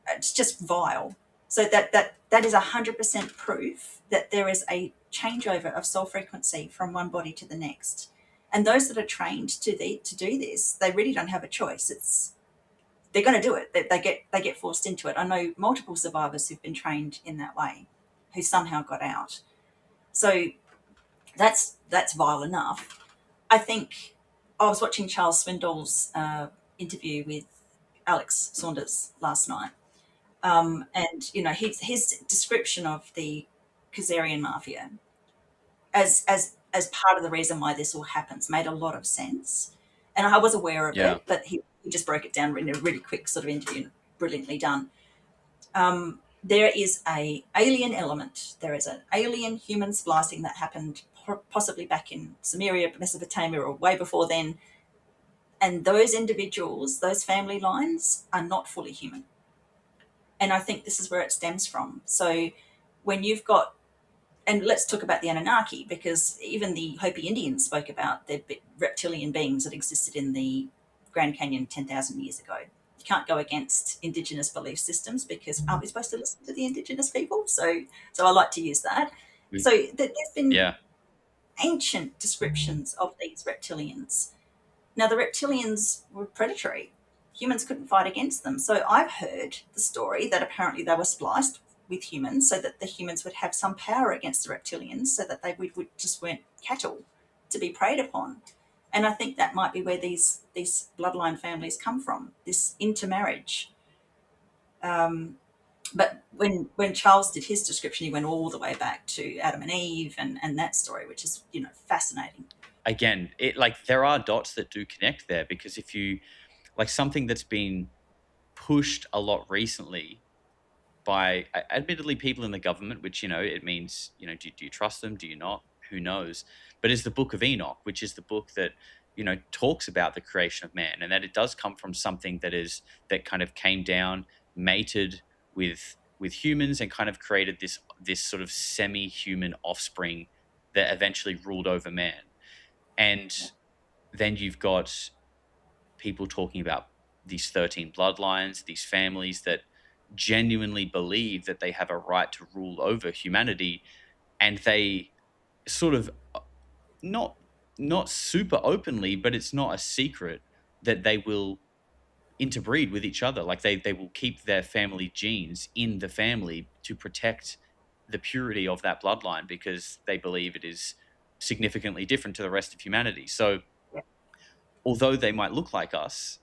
S3: It's just vile. So that is 100% proof that there is a changeover of soul frequency from one body to the next. And those that are trained to do this, they really don't have a choice. They're going to do it. They get forced into it. I know multiple survivors who've been trained in that way, who somehow got out. So that's vile enough. I think I was watching Charles Swindoll's interview with Alex Saunders last night, and his description of the Khazarian mafia as part of the reason why this all happens made a lot of sense, and I was aware of it, but he just broke it down in a really quick sort of interview, brilliantly done. There is a alien element. There is an alien human splicing that happened possibly back in Sumeria, Mesopotamia, or way before then. And those individuals, those family lines, are not fully human. And I think this is where it stems from. So when you've got, and let's talk about the Anunnaki, because even the Hopi Indians spoke about the reptilian beings that existed in the Grand Canyon 10,000 years ago. You can't go against Indigenous belief systems, because aren't we supposed to listen to the Indigenous people? So I like to use that. So there's been ancient descriptions of these reptilians. Now, the reptilians were predatory. Humans couldn't fight against them. So I've heard the story that apparently they were spliced with humans so that the humans would have some power against the reptilians, so that they would just weren't cattle to be preyed upon. And I think that might be where these bloodline families come from, this intermarriage. But when Charles did his description, he went all the way back to Adam and Eve and that story, which is, fascinating.
S2: Again, there are dots that do connect there, because if you like something that's been pushed a lot recently by admittedly people in the government, which, it means, do you trust them? Do you not? Who knows? But is the Book of Enoch, which is the book that, talks about the creation of man, and that it does come from something that kind of came down, mated with humans, and kind of created this sort of semi-human offspring that eventually ruled over man. And then you've got people talking about these 13 bloodlines, these families that genuinely believe that they have a right to rule over humanity, and they sort of not super openly, but it's not a secret that they will interbreed with each other. Like they will keep their family genes in the family to protect the purity of that bloodline, because they believe it is significantly different to the rest of humanity. So although they might look like us,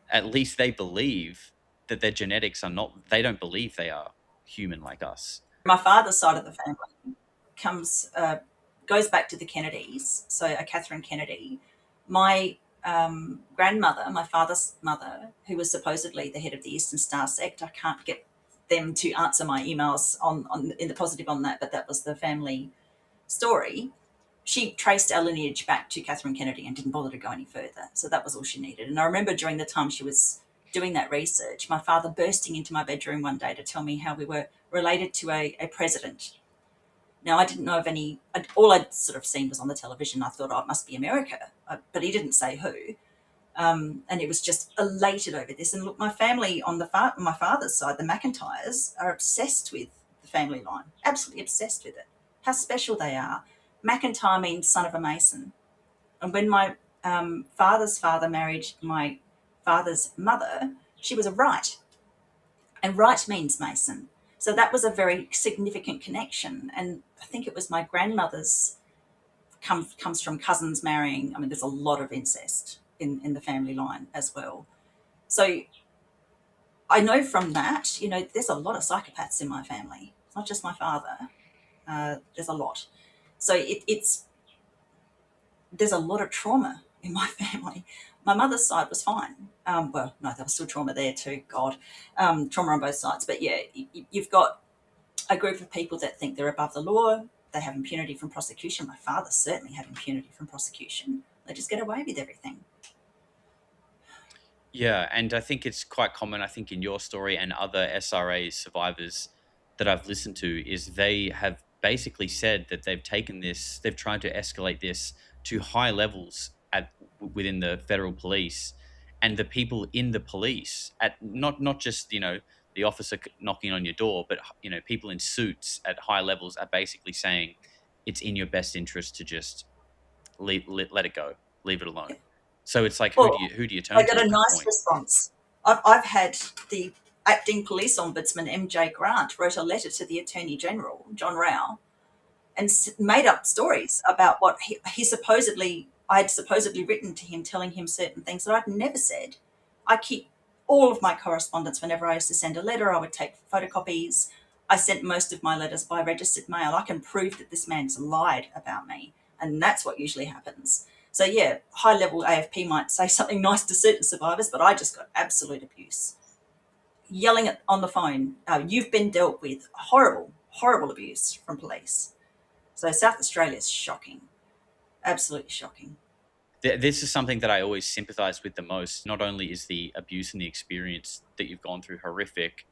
S2: at least they believe that their genetics are not, they don't believe they are human like us.
S3: My father's side of the family goes back to the Kennedys, so Catherine Kennedy. My grandmother, my father's mother, who was supposedly the head of the Eastern Star sect, I can't get them to answer my emails on in the positive on that, but that was the family story. She traced our lineage back to Catherine Kennedy and didn't bother to go any further. So that was all she needed. And I remember during the time she was doing that research, my father bursting into my bedroom one day to tell me how we were related to a president. Now, I didn't know of any, all I'd sort of seen was on the television. I thought, it must be America, but he didn't say who. And it was just elated over this. And look, my family on my father's side, the McIntyres, are obsessed with the family line, absolutely obsessed with it, how special they are. McIntyre means son of a mason. And when my father's father married my father's mother, she was a Wright. And Wright means mason. So that was a very significant connection. And I think it was my grandmother's comes from cousins marrying. I mean, there's a lot of incest in the family line as well. So I know from that, there's a lot of psychopaths in my family. It's not just my father. There's a lot. So there's a lot of trauma in my family. My mother's side was fine. Well, no, there was still trauma there too. God, trauma on both sides. But yeah, you've got a group of people that think they're above the law. They have impunity from prosecution. My father certainly had impunity from prosecution. They just get away with everything.
S2: Yeah, and I think it's quite common, I think, in your story and other SRA survivors that I've listened to, is they have basically said that they've tried to escalate this to high levels within the federal police, and the people in the police, at not just, the officer knocking on your door, but, people in suits at high levels are basically saying it's in your best interest to just let it go, leave it alone. So it's like, who do you turn to?
S3: I got a nice response. I've had the acting police ombudsman, MJ Grant, wrote a letter to the Attorney General, John Rao, and made up stories about what I had supposedly written to him, telling him certain things that I'd never said. I keep all of my correspondence. Whenever I used to send a letter, I would take photocopies. I sent most of my letters by registered mail. I can prove that this man's lied about me, and that's what usually happens. So yeah, high-level AFP might say something nice to certain survivors, but I just got absolute abuse. Yelling on the phone, you've been dealt with. Horrible, horrible abuse from police. So South Australia is shocking. Absolutely shocking.
S2: This is something that I always sympathize with the most. Not only is the abuse and the experience that you've gone through horrific,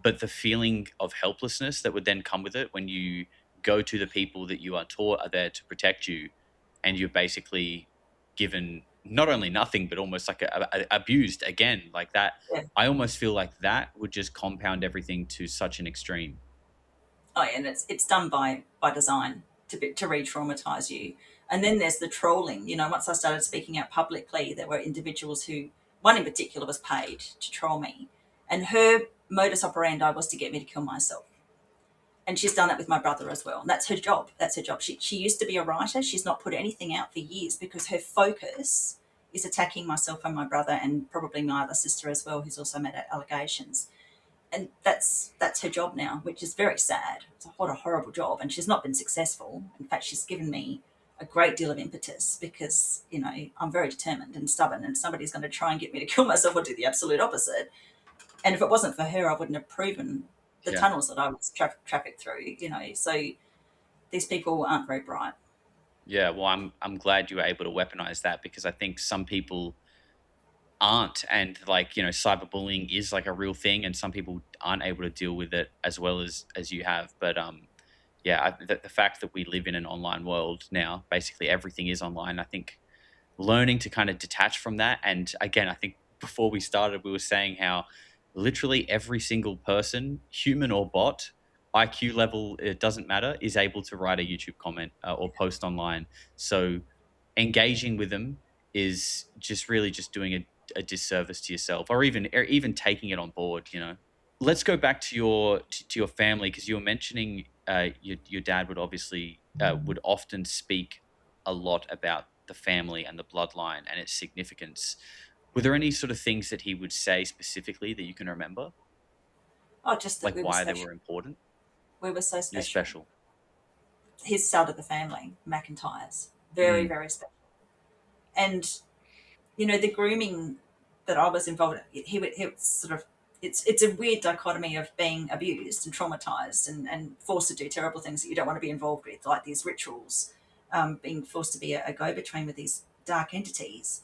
S2: but the feeling of helplessness that would then come with it when you go to the people that you are taught are there to protect you, and you're basically given not only nothing, but almost like abused again, like that. Yeah. I almost feel like that would just compound everything to such an extreme.
S3: Oh, yeah, and it's done by design to re-traumatize you. And then there's the trolling. You know, once I started speaking out publicly, there were individuals who, one in particular, was paid to troll me. And her modus operandi was to get me to kill myself. And she's done that with my brother as well. And that's her job. That's her job. She used to be a writer. She's not put anything out for years because her focus is attacking myself and my brother, and probably my other sister as well, who's also made allegations. And that's her job now, which is very sad. What a horrible job. And she's not been successful. In fact, she's given me a great deal of impetus because, you know, I'm very determined and stubborn, and somebody's going to try and get me to kill myself or do the absolute opposite. And if it wasn't for her, I wouldn't have proven the tunnels that I was trafficked through, you know. So these people aren't very bright.
S2: Yeah, well, I'm glad you were able to weaponize that, because I think some people aren't, and like, you know, cyberbullying is like a real thing, and some people aren't able to deal with it as well as you have. But yeah, the fact that we live in an online world now, basically everything is online. I think learning to kind of detach from that, and again, I think before we started, we were saying how literally every single person, human or bot, IQ level, it doesn't matter, is able to write a YouTube comment or post online. So engaging with them is just really just doing a disservice to yourself, or even taking it on board, you know. Let's go back to your family, because you were mentioning your dad would obviously would often speak a lot about the family and the bloodline and its significance. Were there any sort of things that he would say specifically that you can remember?
S3: Oh, just that
S2: Like
S3: we were
S2: why they
S3: special.
S2: were important?
S3: We were so
S2: You're
S3: special.
S2: special.
S3: His side of the family, McIntyres, very, very special. And, you know, the grooming that I was involved in, he would sort of, it's a weird dichotomy of being abused and traumatized and forced to do terrible things that you don't want to be involved with, like these rituals, being forced to be a go-between with these dark entities.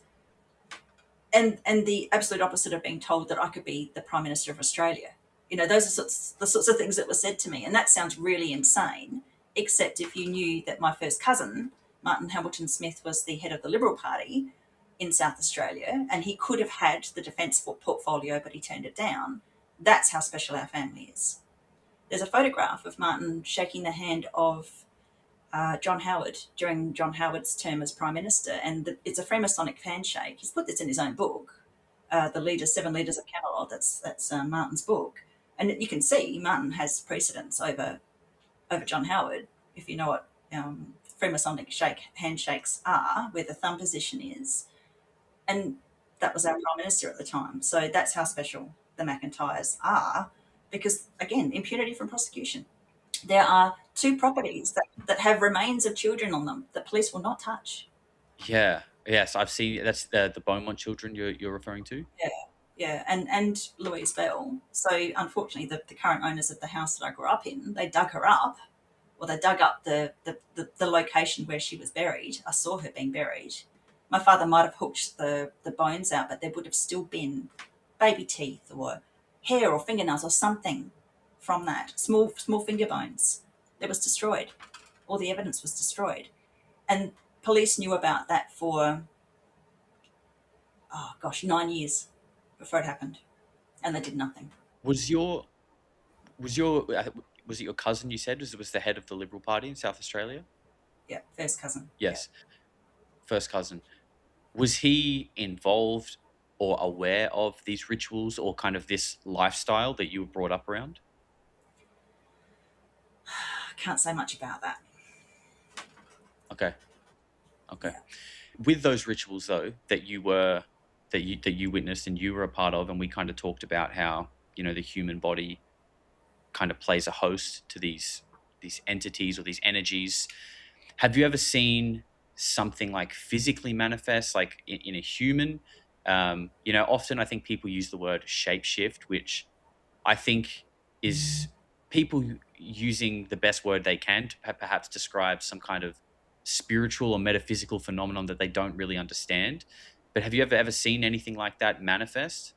S3: And the absolute opposite of being told that I could be the Prime Minister of Australia. You know, those are the sorts of things that were said to me. And that sounds really insane, except if you knew that my first cousin, Martin Hamilton Smith, was the head of the Liberal Party in South Australia, and he could have had the defence portfolio, but he turned it down. That's how special our family is. There's a photograph of Martin shaking the hand of John Howard during John Howard's term as Prime Minister, and it's a Freemasonic handshake. He's put this in his own book, the Seven Leaders of Camelot. That's Martin's book, and you can see Martin has precedence over John Howard. If you know what Freemasonic handshakes are, where the thumb position is, and that was our Prime Minister at the time. So that's how special the McIntyres are, because again, impunity from prosecution. There are 2 properties that have remains of children on them that police will not touch.
S2: Yeah. Yes, I've seen. That's the Beaumont children you're referring to.
S3: Yeah, yeah, and Louise Bell. So unfortunately, the current owners of the house that I grew up in, they dug her up, or they dug up the location where she was buried. I saw her being buried. My father might have hooked the bones out, but there would have still been baby teeth or hair or fingernails or something from that. Small finger bones. It was destroyed. All the evidence was destroyed. And police knew about that for, 9 years before it happened. And they did nothing.
S2: Was your was your was it your cousin you said was the head of the Liberal Party in South Australia?
S3: Yeah, first cousin.
S2: Yes, first cousin. Was he involved or aware of these rituals or kind of this lifestyle that you were brought up around?
S3: I can't say much about that.
S2: Okay.
S3: Yeah.
S2: With those rituals though that you witnessed and you were a part of, and we kind of talked about how, you know, the human body kind of plays a host to these entities or these energies. Have you ever seen something like physically manifest, like in a human? You know, often I think people use the word shapeshift, which I think is people using the best word they can to perhaps describe some kind of spiritual or metaphysical phenomenon that they don't really understand. But have you ever seen anything like that manifest?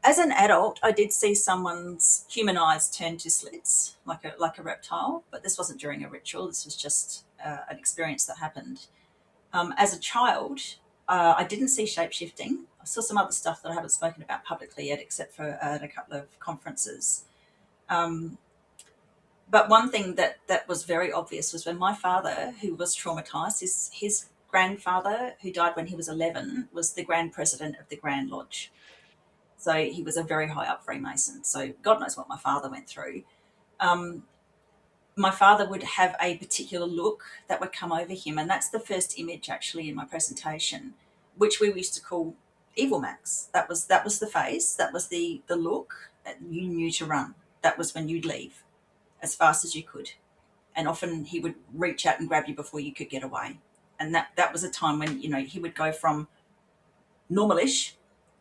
S3: As an adult, I did see someone's human eyes turn to slits, like a reptile, but this wasn't during a ritual. This was just an experience that happened. As a child, I didn't see shape-shifting. I saw some other stuff that I haven't spoken about publicly yet, except for at a couple of conferences. But one thing that was very obvious was when my father, who was traumatized, his grandfather, who died when he was 11, was the Grand President of the Grand Lodge. So he was a very high up Freemason. So God knows what my father went through. Um, my father would have a particular look that would come over him, and that's the first image actually in my presentation, which we used to call Evil Max. That was the face, that was the look. You knew to run. That was when you'd leave as fast as you could, and often he would reach out and grab you before you could get away. And that was a time when he would go from normalish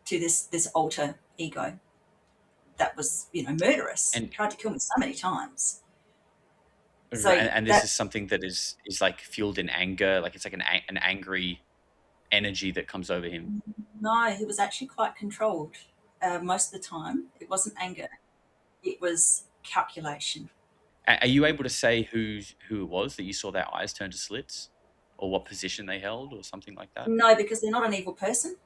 S3: to this alter ego that was murderous.
S2: And
S3: Tried to kill me so many times. So
S2: and this
S3: that
S2: is something that is like fueled in anger, like it's like an angry energy that comes over him.
S3: no, he was actually quite controlled most of the time. It wasn't anger; it was calculation.
S2: Are you able to say who it was that you saw their eyes turn to slits, or what position they held, or something like that?
S3: No, because they're not an evil person.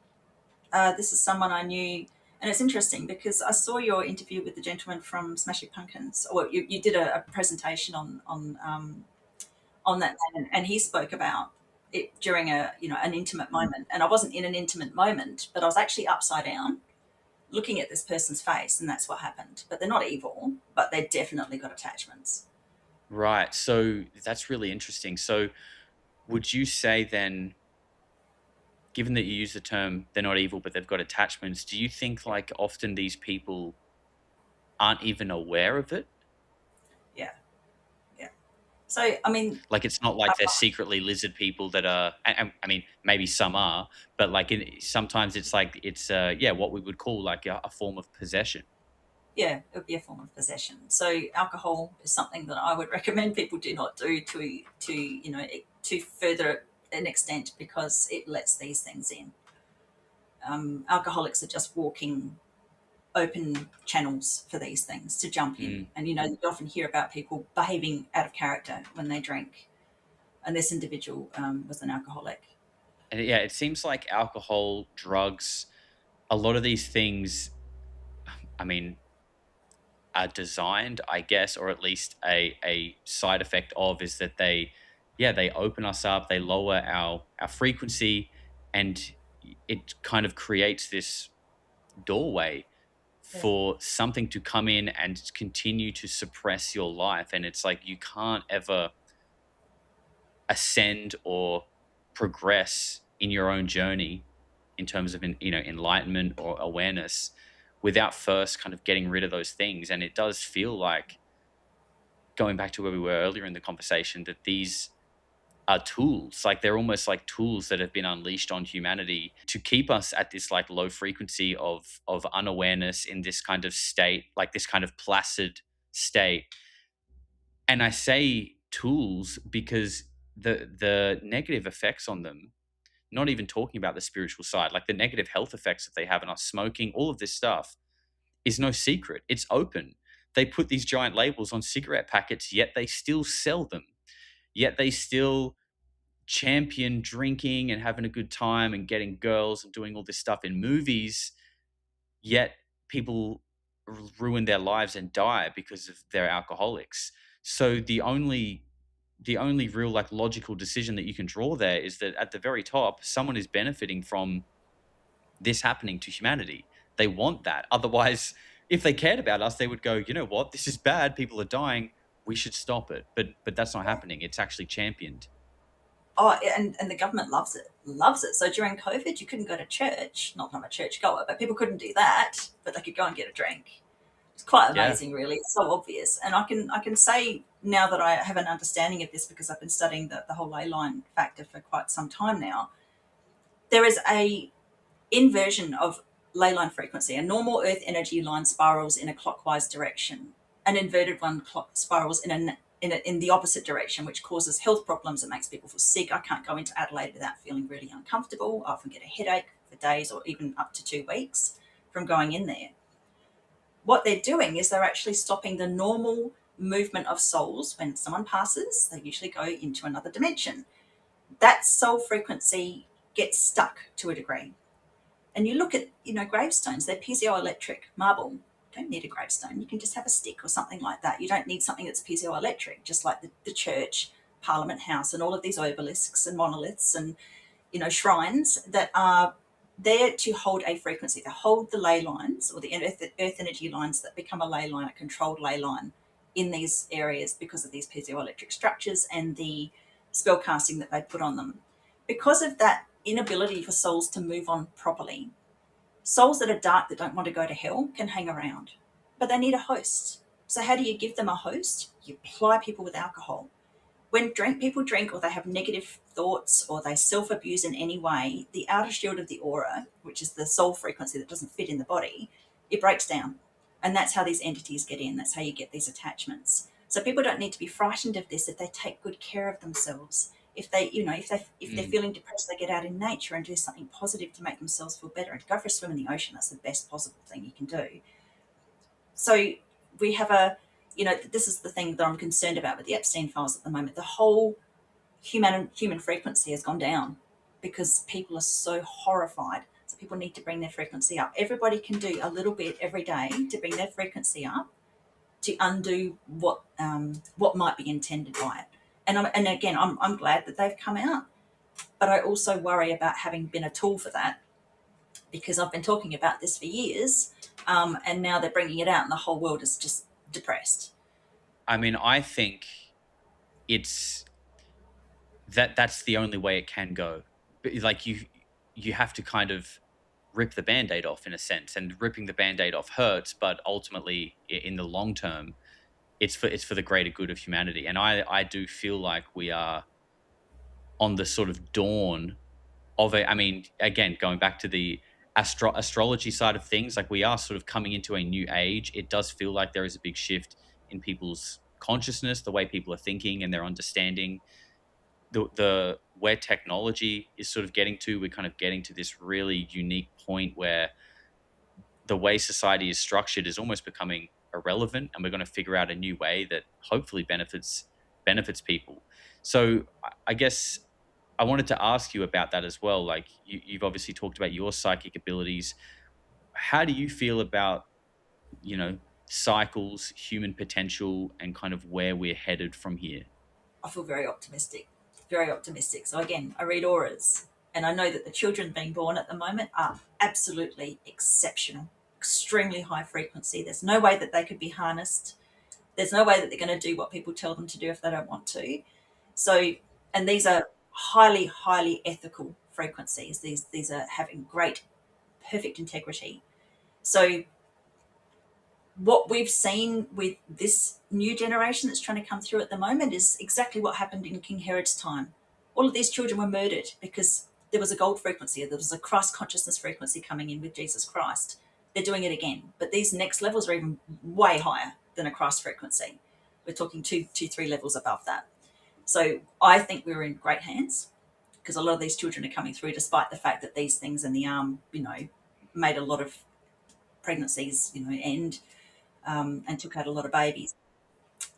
S3: This is someone I knew, and it's interesting because I saw your interview with the gentleman from Smashing Pumpkins, or you did a presentation on that man, and he spoke about it during an intimate moment, and I wasn't in an intimate moment, but I was actually upside down looking at this person's face, and that's what happened. But they're not evil, but they've definitely got attachments.
S2: Right. So that's really interesting. So would you say then, given that you use the term they're not evil, but they've got attachments, do you think like often these people aren't even aware of it?
S3: Yeah, yeah. So I mean,
S2: Like it's not like they're secretly lizard people that are. I mean, maybe some are, but like sometimes it's like it's what we would call like a form of possession.
S3: yeah, it would be a form of possession. So alcohol is something that I would recommend people do not do to further an extent, because it lets these things in. Alcoholics are just walking open channels for these things to jump in. And you often hear about people behaving out of character when they drink, and this individual was an alcoholic.
S2: And yeah, it seems like alcohol, drugs, a lot of these things, I mean, are designed, I guess, or at least a side effect of is that they open us up, they lower our frequency, and it kind of creates this doorway
S3: Yeah,
S2: for something to come in and continue to suppress your life. And it's like you can't ever ascend or progress in your own journey in terms of enlightenment or awareness without first kind of getting rid of those things. And it does feel like, going back to where we were earlier in the conversation, that these are tools, like they're almost like tools that have been unleashed on humanity to keep us at this like low frequency of unawareness, in this kind of state, like this kind of placid state. And I say tools because the negative effects on them, not even talking about the spiritual side, like the negative health effects that they have on us, smoking, all of this stuff is no secret. It's open. They put these giant labels on cigarette packets, yet they still sell them. Yet they still champion drinking and having a good time and getting girls and doing all this stuff in movies. Yet people ruin their lives and die because of their alcoholics. So the only real like logical decision that you can draw there is that at the very top, someone is benefiting from this happening to humanity. They want that. Otherwise, if they cared about us, they would go, you know what, this is bad. People are dying. We should stop it. But that's not happening. It's actually championed.
S3: oh, and the government loves it. So during COVID, you couldn't go to church. Not that I'm a church goer, but people couldn't do that, but they could go and get a drink. It's quite
S2: Yeah.
S3: amazing, really. It's so obvious. And I can say now that I have an understanding of this, because I've been studying the whole ley line factor for quite some time now. There is a inversion of ley line frequency. A normal Earth energy line spirals in a clockwise direction. An inverted one spirals in the opposite direction, which causes health problems. It makes people feel sick. I can't go into Adelaide without feeling really uncomfortable. I often get a headache for days or even up to 2 weeks from going in there. What they're doing is they're actually stopping the normal movement of souls. When someone passes, they usually go into another dimension. That soul frequency gets stuck to a degree. And you look at, gravestones, they're piezoelectric marble. don't need a gravestone. You can just have a stick or something like that. You don't need something that's piezoelectric, just like the church, Parliament House, and all of these obelisks and monoliths and, you know, shrines that are there to hold a frequency, to hold the ley lines or the earth energy lines that become a ley line, a controlled ley line in these areas because of these piezoelectric structures and the spell casting that they put on them. Because of that inability for souls to move on properly, souls that are dark, that don't want to go to hell, can hang around, but they need a host. So how do you give them a host? You ply people with alcohol. When people drink, or they have negative thoughts, or they self-abuse in any way, the outer shield of the aura, which is the soul frequency that doesn't fit in the body, it breaks down. And that's how these entities get in. That's how you get these attachments. So people don't need to be frightened of this if they take good care of themselves. If they, you know, if they're feeling depressed, they get out in nature and do something positive to make themselves feel better. And go for a swim in the ocean. That's the best possible thing you can do. So we have a, you know, this is the thing that I'm concerned about with the Epstein files at the moment. The whole human frequency has gone down because people are so horrified. So people need to bring their frequency up. Everybody can do a little bit every day to bring their frequency up, to undo what might be intended by it. And again, I'm glad that they've come out, but I also worry about having been a tool for that, because I've been talking about this for years, and now they're bringing it out, and the whole world is just depressed.
S2: I mean, I think it's that's the only way it can go. Like you have to kind of rip the Band-Aid off in a sense, and ripping the Band-Aid off hurts, but ultimately in the long term, it's for the greater good of humanity. And I do feel like we are on the sort of dawn of it. I mean, again, going back to the astrology side of things, like we are sort of coming into a new age. It does feel like there is a big shift in people's consciousness, the way people are thinking and their understanding. The where technology is sort of getting to, we're kind of getting to this really unique point where the way society is structured is almost becoming irrelevant, and we're going to figure out a new way that hopefully benefits people. So I guess I wanted to ask you about that as well. Like you've obviously talked about your psychic abilities. How do you feel about, you know, cycles, human potential, and kind of where we're headed from here?
S3: I feel very optimistic, very optimistic. So again, I read auras, and I know that the children being born at the moment are absolutely exceptional, extremely high frequency. There's no way that they could be harnessed. There's no way that they're going to do what people tell them to do if they don't want to. So, and these are highly, highly ethical frequencies. These are having great, perfect integrity. So what we've seen with this new generation that's trying to come through at the moment is exactly what happened in King Herod's time. All of these children were murdered because there was a gold frequency, there was a Christ consciousness frequency coming in with Jesus Christ. They're doing it again, but these next levels are even way higher than a Christ frequency. We're talking 2-3 levels above that. So I think we're in great hands, because a lot of these children are coming through, despite the fact that these things in the arm, you know, made a lot of pregnancies, you know, and took out a lot of babies.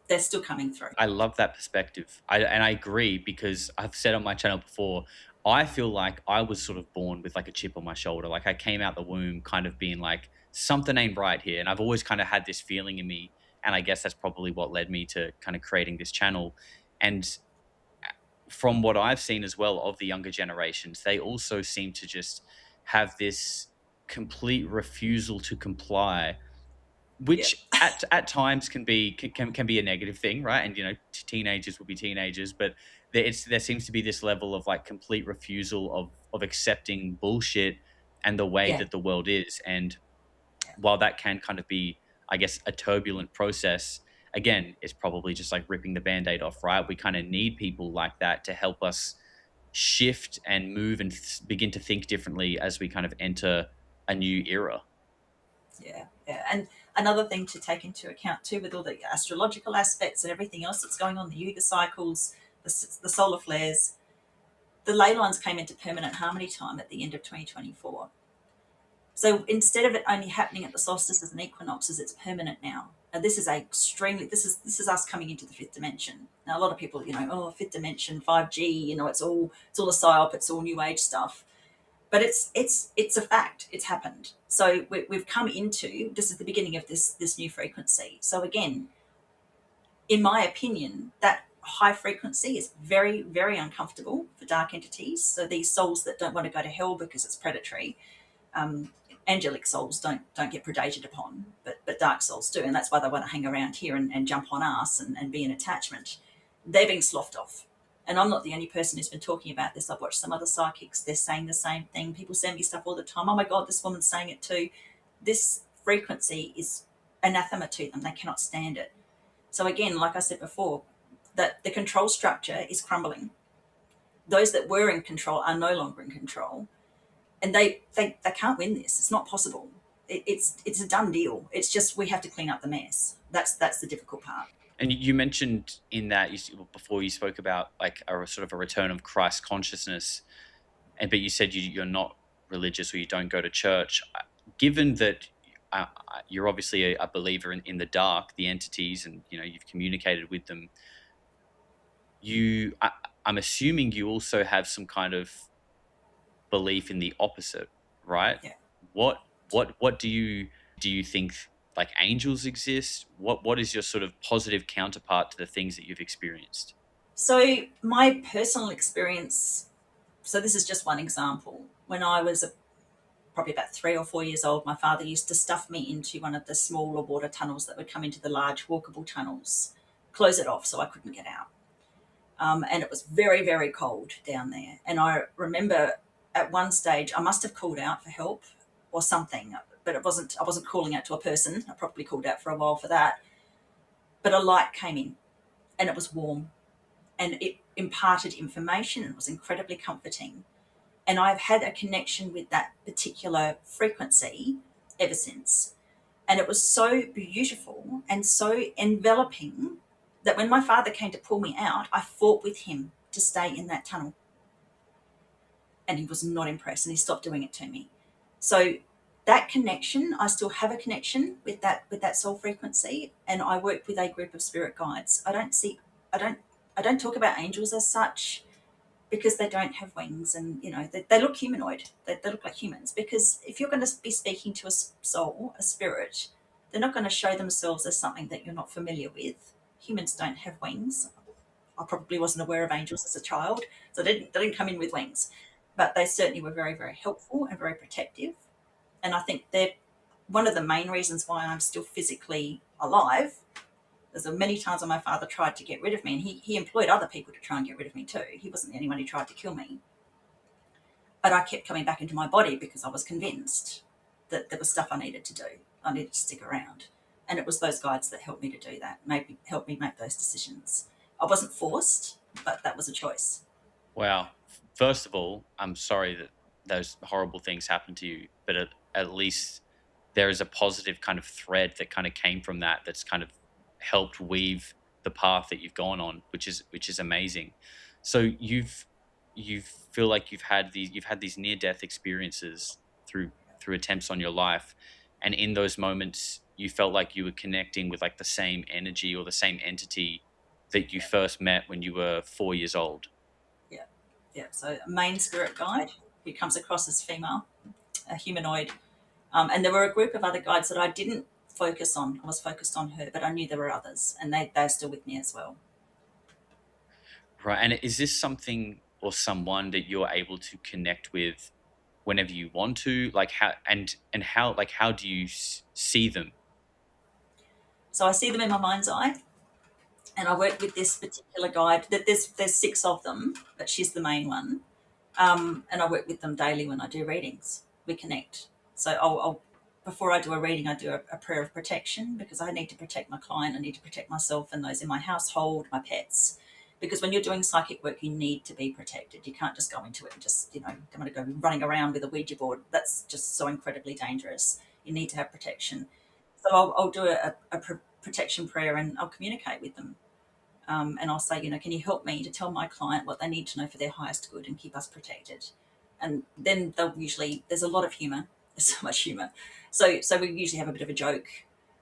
S3: They're still coming through.
S2: I love that perspective. And I agree, because I've said on my channel before, I feel like I was sort of born with like a chip on my shoulder. Like I came out the womb kind of being like, something ain't right here. And I've always kind of had this feeling in me. And I guess that's probably what led me to kind of creating this channel. And from what I've seen as well of the younger generations, they also seem to just have this complete refusal to comply, which at times can be a negative thing, right? And you know, teenagers will be teenagers, but there seems to be this level of like complete refusal of accepting bullshit and the way that the world is. And while that can kind of be, I guess, a turbulent process, again, it's probably just like ripping the Band-Aid off, right? We kind of need people like that to help us shift and move and begin to think differently as we kind of enter a new era.
S3: Yeah. And another thing to take into account too, with all the astrological aspects and everything else that's going on, the Yuga cycles, the solar flares, the ley lines came into permanent harmony time at the end of 2024. So instead of it only happening at the solstices and equinoxes, it's permanent now. And this is this is us coming into the fifth dimension. Now a lot of people, you know, fifth dimension, 5G, you know, it's all a psyop, it's all new age stuff. but it's a fact. It's happened. So we've come into, this is the beginning of this new frequency. So again, in my opinion, that high frequency is very, very uncomfortable for dark entities. So these souls that don't want to go to hell because it's predatory, angelic souls don't get predated upon, but dark souls do, and that's why they want to hang around here and jump on us and be in attachment. They're being sloughed off. And I'm not the only person who's been talking about this. I've watched some other psychics. They're saying the same thing. People send me stuff all the time. Oh my God, this woman's saying it too. This frequency is anathema to them. They cannot stand it. So again, like I said before, that the control structure is crumbling. Those that were in control are no longer in control. And they can't win this. It's not possible. It's a done deal. It's just we have to clean up the mess. That's the difficult part.
S2: And you mentioned in that before you spoke about like a sort of a return of Christ consciousness, but you said you're not religious or you don't go to church. Given that you're obviously a believer in the dark, the entities, and you've communicated with them, I'm assuming you also have some kind of belief in the opposite, right?
S3: Yeah.
S2: What do you think? Like angels exist? What is your sort of positive counterpart to the things that you've experienced?
S3: So my personal experience, so this is just one example. When I was probably about 3 or 4 years old, my father used to stuff me into one of the smaller water tunnels that would come into the large walkable tunnels, close it off so I couldn't get out. And it was very, very cold down there. And I remember at one stage I must have called out for help or something, but I wasn't calling out to a person. I probably called out for a while for that. But a light came in and it was warm and it imparted information and it was incredibly comforting. And I've had a connection with that particular frequency ever since. And it was so beautiful and so enveloping that when my father came to pull me out, I fought with him to stay in that tunnel. And he was not impressed and he stopped doing it to me. So that connection, I still have a connection with that soul frequency, and I work with a group of spirit guides. I don't talk about angels as such because they don't have wings, and they look humanoid. They look like humans, because if you're going to be speaking to a soul, a spirit, they're not going to show themselves as something that you're not familiar with. Humans don't have wings. I probably wasn't aware of angels as a child, so they didn't come in with wings, but they certainly were very, very helpful and very protective. And I think they're one of the main reasons why I'm still physically alive. There's many times when my father tried to get rid of me, and he employed other people to try and get rid of me too. He wasn't the only one who tried to kill me. But I kept coming back into my body because I was convinced that there was stuff I needed to do. I needed to stick around. And it was those guides that helped me to do that, helped me make those decisions. I wasn't forced, but that was a choice.
S2: Wow. First of all, I'm sorry that those horrible things happened to you, but at least there is a positive kind of thread that kind of came from that's kind of helped weave the path that you've gone on, which is amazing. So you feel like you've had these near-death experiences through attempts on your life, and in those moments you felt like you were connecting with like the same energy or the same entity that you first met when you were 4 years old.
S3: Yeah, so a main spirit guide who comes across as female, a humanoid. And there were a group of other guides that I didn't focus on. I was focused on her, but I knew there were others, and they're still with me as well.
S2: Right. And is this something or someone that you're able to connect with whenever you want to? Like how do you see them?
S3: So I see them in my mind's eye. And I work with this particular guide. There's 6 of them, but she's the main one. And I work with them daily when I do readings. We connect. So I'll before I do a reading, I do a prayer of protection, because I need to protect my client. I need to protect myself and those in my household, my pets. Because when you're doing psychic work, you need to be protected. You can't just go into it and just, don't want to go running around with a Ouija board. That's just so incredibly dangerous. You need to have protection. So I'll do a protection prayer, and I'll communicate with them. And I'll say, can you help me to tell my client what they need to know for their highest good and keep us protected? And then there's a lot of humour. There's so much humour. So we usually have a bit of a joke.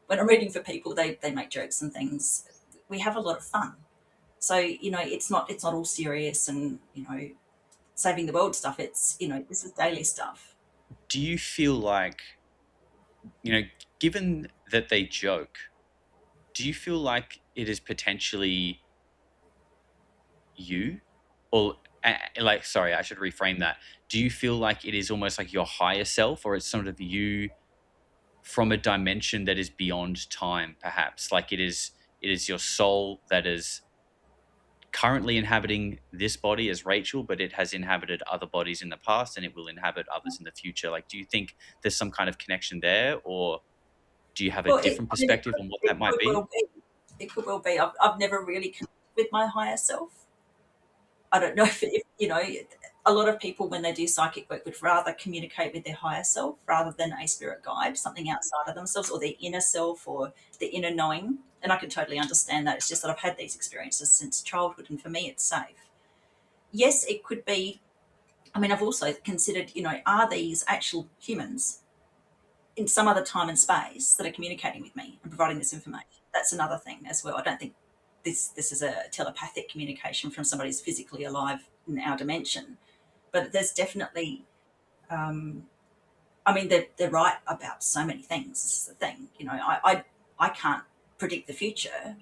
S3: When I'm reading for people, they make jokes and things. We have a lot of fun. So, it's not all serious and, saving the world stuff. It's, this is daily stuff.
S2: Do you feel like, given that they joke, do you feel like it is potentially you? Or, like, sorry, I should reframe that. Do you feel like it is almost like your higher self, or it's sort of you from a dimension that is beyond time, perhaps? Like it is your soul that is currently inhabiting this body as Rachel, but it has inhabited other bodies in the past and it will inhabit others in the future. Like, do you think there's some kind of connection there, or do you have a
S3: Well,
S2: different perspective on what that might be?
S3: well be. It could well be. I've never really connected with my higher self. I don't know if a lot of people, when they do psychic work, would rather communicate with their higher self rather than a spirit guide, something outside of themselves, or their inner self, or their inner knowing. And I can totally understand that. It's just that I've had these experiences since childhood, and for me, it's safe. Yes, it could be. I mean, I've also considered, are these actual humans in some other time and space that are communicating with me and providing this information? That's another thing as well. I don't think this is a telepathic communication from somebody who's physically alive in our dimension, but there's definitely, I mean, they're right about so many things. This is the thing, I can't predict the future.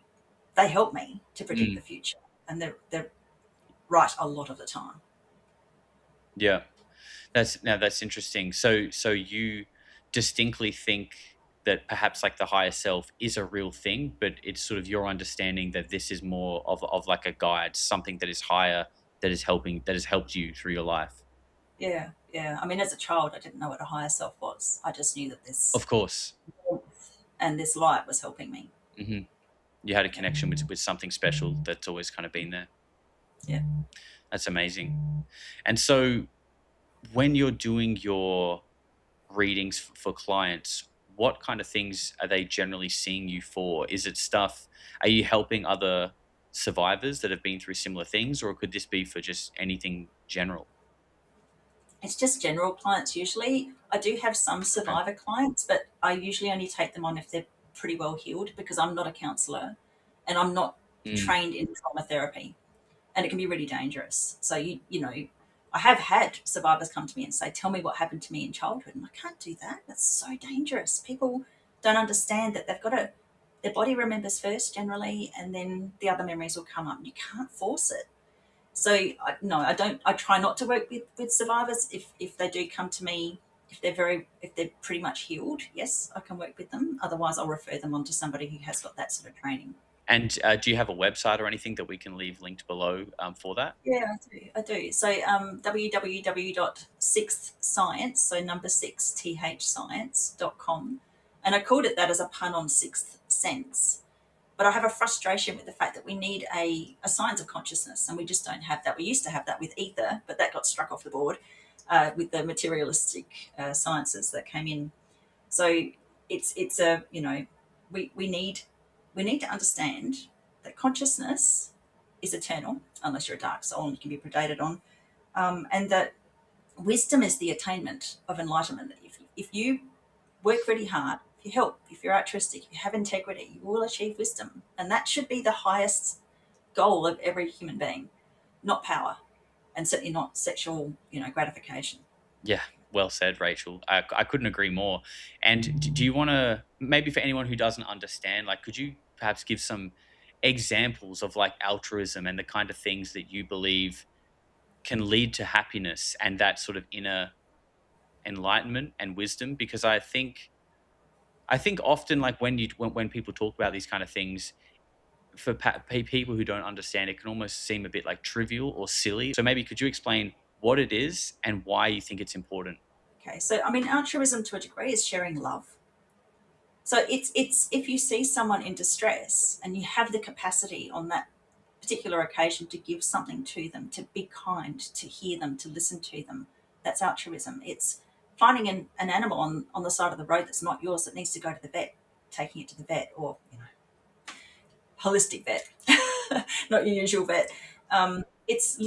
S3: They help me to predict the future, and they're right a lot of the time.
S2: Yeah, that's interesting. So you distinctly think that perhaps like the higher self is a real thing, but it's sort of your understanding that this is more of like a guide, something that is higher, that has helped you through your life.
S3: Yeah, yeah. I mean, as a child, I didn't know what a higher self was. I just knew that this
S2: Of course.
S3: warmth and this light was helping me.
S2: Hmm. You had a connection with something special that's always kind of been there.
S3: Yeah.
S2: That's amazing. And so when you're doing your readings for clients, what kind of things are they generally seeing you for? Is it stuff, are you helping other survivors that have been through similar things, or could this be for just anything general?
S3: It's just general clients usually. I do have some
S2: Okay.
S3: survivor clients, but I usually only take them on if they're pretty well healed, because I'm not a counselor and I'm not
S2: Mm,
S3: trained in trauma therapy, and it can be really dangerous. So I have had survivors come to me and say, "Tell me what happened to me in childhood," and I can't do that. That's so dangerous. People don't understand that they've got to. Their body remembers first generally, and then the other memories will come up. And you can't force it. So no, I don't. I try not to work with survivors. If they do come to me, if they're pretty much healed, yes, I can work with them. Otherwise, I'll refer them on to somebody who has got that sort of training.
S2: and do you have a website or anything that we can leave linked below for that?
S3: Yeah, I do. I do. So www.sixthscience, so number six, thscience.com. And I called it that as a pun on sixth sense. But I have a frustration with the fact that we need a science of consciousness, and we just don't have that. We used to have that with ether, but that got struck off the board with the materialistic sciences that came in. So it's a we need to understand that consciousness is eternal, unless you're a dark soul and you can be predated on, and that wisdom is the attainment of enlightenment. If you work really hard, if you help, if you're altruistic, if you have integrity, you will achieve wisdom, and that should be the highest goal of every human being, not power, and certainly not sexual, gratification.
S2: Yeah, well said, Rachel. I couldn't agree more. And do you want to, maybe for anyone who doesn't understand, like, could you perhaps give some examples of like altruism and the kind of things that you believe can lead to happiness and that sort of inner enlightenment and wisdom? Because I think often, like when people talk about these kind of things, for people who don't understand, it can almost seem a bit like trivial or silly. So maybe could you explain what it is and why you think it's important?
S3: Okay, so I mean, altruism to a degree is sharing love. So it's if you see someone in distress and you have the capacity on that particular occasion to give something to them, to be kind, to hear them, to listen to them, that's altruism. It's finding an animal on the side of the road that's not yours, that needs to go to the vet, taking it to the vet, or holistic vet, not your usual vet. It's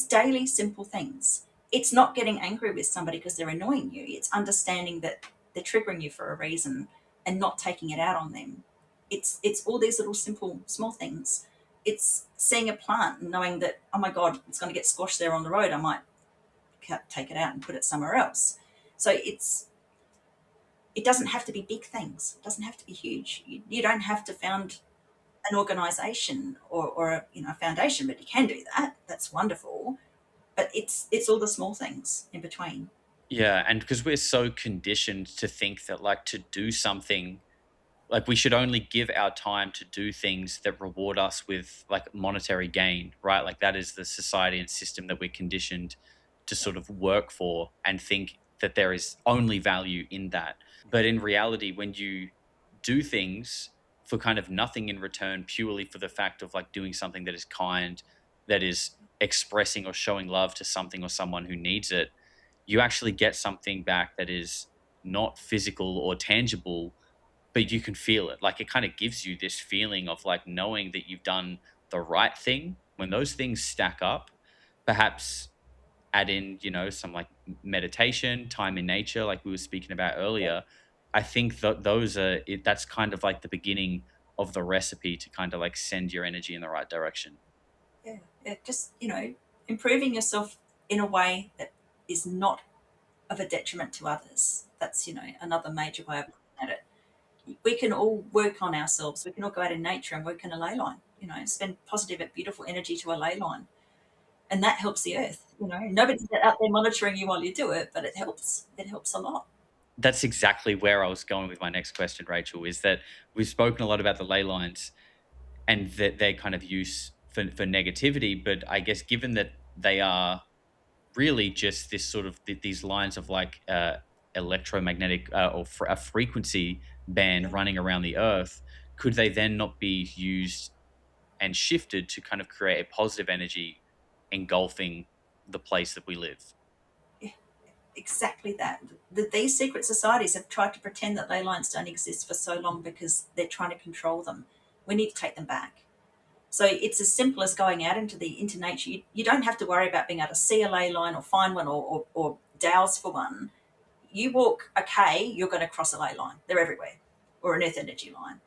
S3: daily simple things. It's not getting angry with somebody because they're annoying you. It's understanding that they're triggering you for a reason and not taking it out on them. It's all these little simple small things It's seeing a plant and knowing that, oh my God, it's going to get squashed there on the road. I might take it out and put it somewhere else. So it doesn't have to be big things. It doesn't have to be huge. You don't have to found an organization or a foundation, but you can do that. That's wonderful. But it's all the small things in between.
S2: Yeah, and because we're so conditioned to think that like to do something, like we should only give our time to do things that reward us with like monetary gain, right? Like that is the society and system that we're conditioned to sort of work for and think that there is only value in that. But in reality, when you do things for kind of nothing in return, purely for the fact of like doing something that is kind, that is expressing or showing love to something or someone who needs it, you actually get something back that is not physical or tangible, but you can feel it. Like it kind of gives you this feeling of like knowing that you've done the right thing. When those things stack up, perhaps add in, some like meditation, time in nature, like we were speaking about earlier. I think that that's kind of like the beginning of the recipe to kind of like send your energy in the right direction.
S3: Yeah, just improving yourself in a way that is not of a detriment to others. That's another major way of looking at it. We can all work on ourselves. We can all go out in nature and work in a ley line. Spend positive and beautiful energy to a ley line, and that helps the earth. Nobody's out there monitoring you while you do it, but it helps. It helps a lot.
S2: That's exactly where I was going with my next question, Rachel, is that we've spoken a lot about the ley lines and that they kind of use for negativity. But I guess given that they are really just this sort of these lines of like electromagnetic a frequency band
S3: Yeah.
S2: running around the earth, could they then not be used and shifted to kind of create a positive energy engulfing the place that we live?
S3: Yeah, exactly that. These secret societies have tried to pretend that ley lines don't exist for so long because they're trying to control them. We need to take them back. So it's as simple as going out into nature. You don't have to worry about being able to see a ley line or find one or dowse for one. You walk a K, you're going to cross a ley line. They're everywhere, or an earth energy line.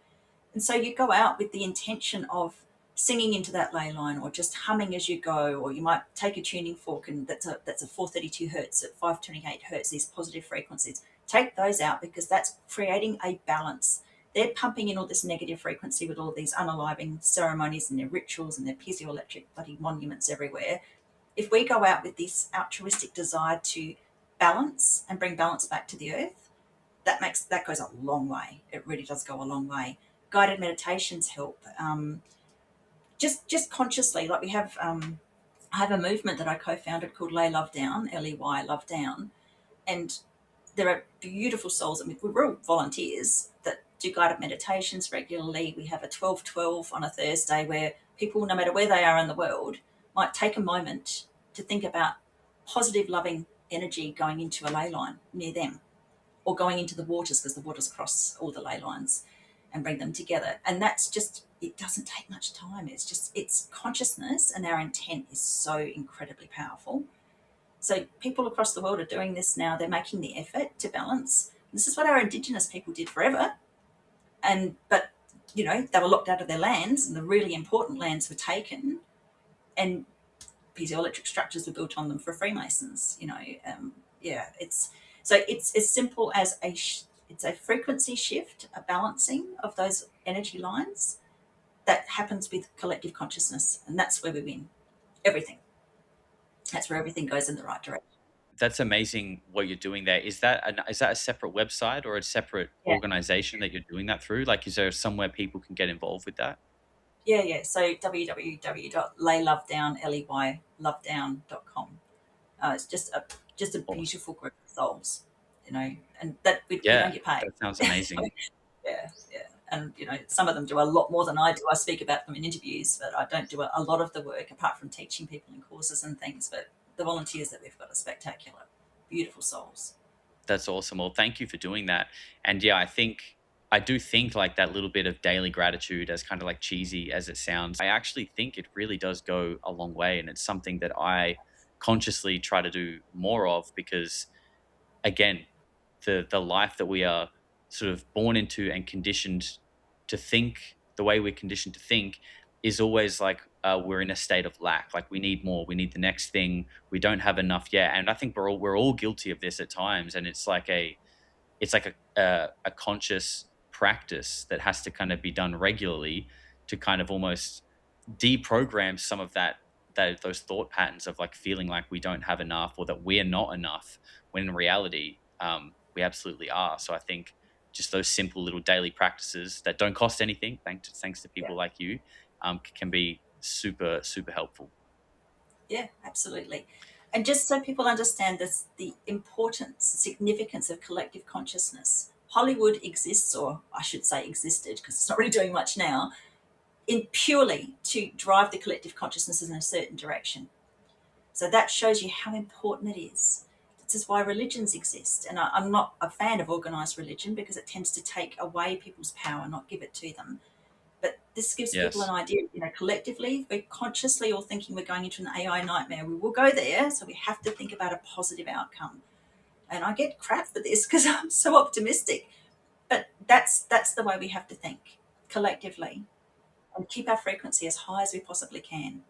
S3: And so you go out with the intention of singing into that ley line or just humming as you go, or you might take a tuning fork and that's a 432 hertz at 528 hertz, these positive frequencies. Take those out because that's creating a balance. They're pumping in all this negative frequency with all these unaliving ceremonies and their rituals and their piezoelectric bloody monuments everywhere. If we go out with this altruistic desire to balance and bring balance back to the earth, that goes a long way. It really does go a long way. Guided meditations help. Just consciously, like I have a movement that I co-founded called Lay Love Down, LEY Love Down, and there are beautiful souls. I mean, we're all volunteers that do guided meditations regularly. We have a 12-12 on a Thursday where people, no matter where they are in the world, might take a moment to think about positive, loving energy going into a ley line near them or going into the waters because the waters cross all the ley lines and bring them together. And that's just, it doesn't take much time. It's consciousness, and our intent is so incredibly powerful. So people across the world are doing this now. They're making the effort to balance. This is what our Indigenous people did forever. But they were locked out of their lands, and the really important lands were taken, and piezoelectric structures were built on them for Freemasons. It's as simple as it's a frequency shift, a balancing of those energy lines that happens with collective consciousness, and that's where we win everything. That's where everything goes in the right direction.
S2: That's amazing what you're doing there. Is that a separate website or a separate
S3: Yeah.
S2: organization that you're doing that through? Like, is there somewhere people can get involved with that?
S3: Yeah. So www.laylovedown.com. It's just a
S2: Awesome.
S3: beautiful group of souls, and that we
S2: Yeah,
S3: don't get paid.
S2: that sounds amazing.
S3: Yeah. And some of them do a lot more than I do. I speak about them in interviews, but I don't do a lot of the work apart from teaching people in courses and things. But the volunteers that we've got are spectacular, beautiful souls.
S2: That's awesome. Well, thank you for doing that. And yeah, I do think like that little bit of daily gratitude, as kind of like cheesy as it sounds, I actually think it really does go a long way. And it's something that I consciously try to do more of because, again, the life that we are sort of born into and conditioned to think the way we're conditioned to think is always like, we're in a state of lack. Like, we need more. We need the next thing. We don't have enough yet. And I think we're all guilty of this at times. And it's like a conscious practice that has to kind of be done regularly to kind of almost deprogram some of those thought patterns of like feeling like we don't have enough or that we're not enough, when in reality, we absolutely are. So I think just those simple little daily practices that don't cost anything, thanks to people like you, can be super, super helpful.
S3: Yeah, absolutely. And just so people understand this, the importance, significance of collective consciousness. Hollywood exists, or I should say existed, because it's not really doing much now, in purely to drive the collective consciousness in a certain direction. So that shows you how important it is. This is why religions exist. And I'm not a fan of organized religion because it tends to take away people's power, not give it to them. But this gives people an
S2: Yes.
S3: idea, collectively, we're consciously all thinking we're going into an AI nightmare. We will go there, so we have to think about a positive outcome. And I get crap for this because I'm so optimistic. But that's the way we have to think collectively and keep our frequency as high as we possibly can,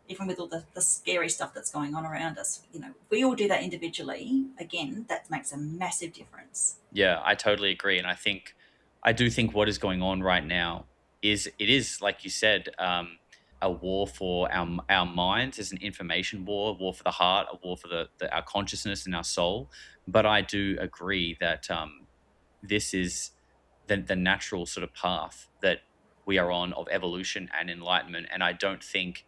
S3: even with all the scary stuff that's going on around us. If we all do that individually, again, that makes a massive difference.
S2: Yeah, I totally agree. And I do think what is going on right now is like you said, a war for our minds, is an information war, a war for the heart, a war for our consciousness and our soul. But I do agree that this is the natural sort of path that we are on, of evolution and enlightenment. And I don't think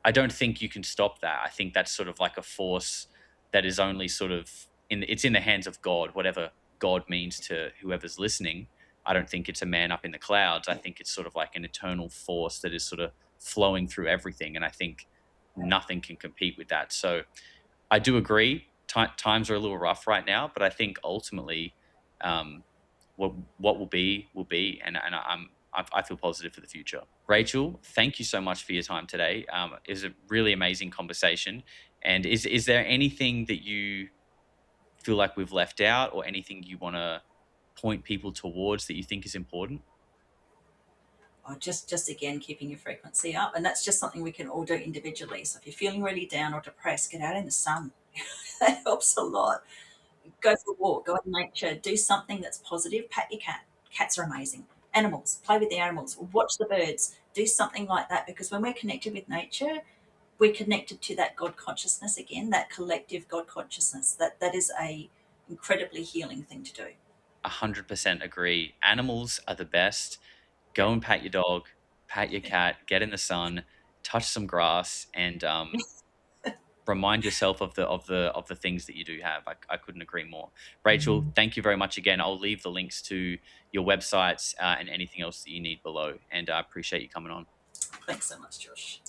S2: you can stop that. I think that's sort of like a force that is only sort of it's in the hands of God, whatever God means to whoever's listening. I don't think it's a man up in the clouds. I think it's sort of like an eternal force that is sort of flowing through everything. And I think nothing can compete with that. So I do agree. Times are a little rough right now, but I think ultimately, um, what will be, and I feel positive for the future. Rachel, thank you so much for your time today. It was a really amazing conversation. And is there anything that you feel like we've left out, or anything you want to point people towards that you think is important?
S3: Or just again, keeping your frequency up. And that's just something we can all do individually. So if you're feeling really down or depressed, get out in the sun. That helps a lot. Go for a walk, go in nature, do something that's positive. Pat your cat. Cats are amazing. Animals, play with the animals, watch the birds, do something like that, because when we're connected with nature, we're connected to that God consciousness again, that collective God consciousness. That is a incredibly healing thing to do.
S2: 100% agree. Animals are the best. Go and pat your dog, pat your cat, get in the sun, touch some grass, and remind yourself of the things that you do have. I couldn't agree more. Rachel, thank you very much again. I'll leave the links to your websites and anything else that you need below. And I appreciate you coming on.
S3: Thanks so much, Josh.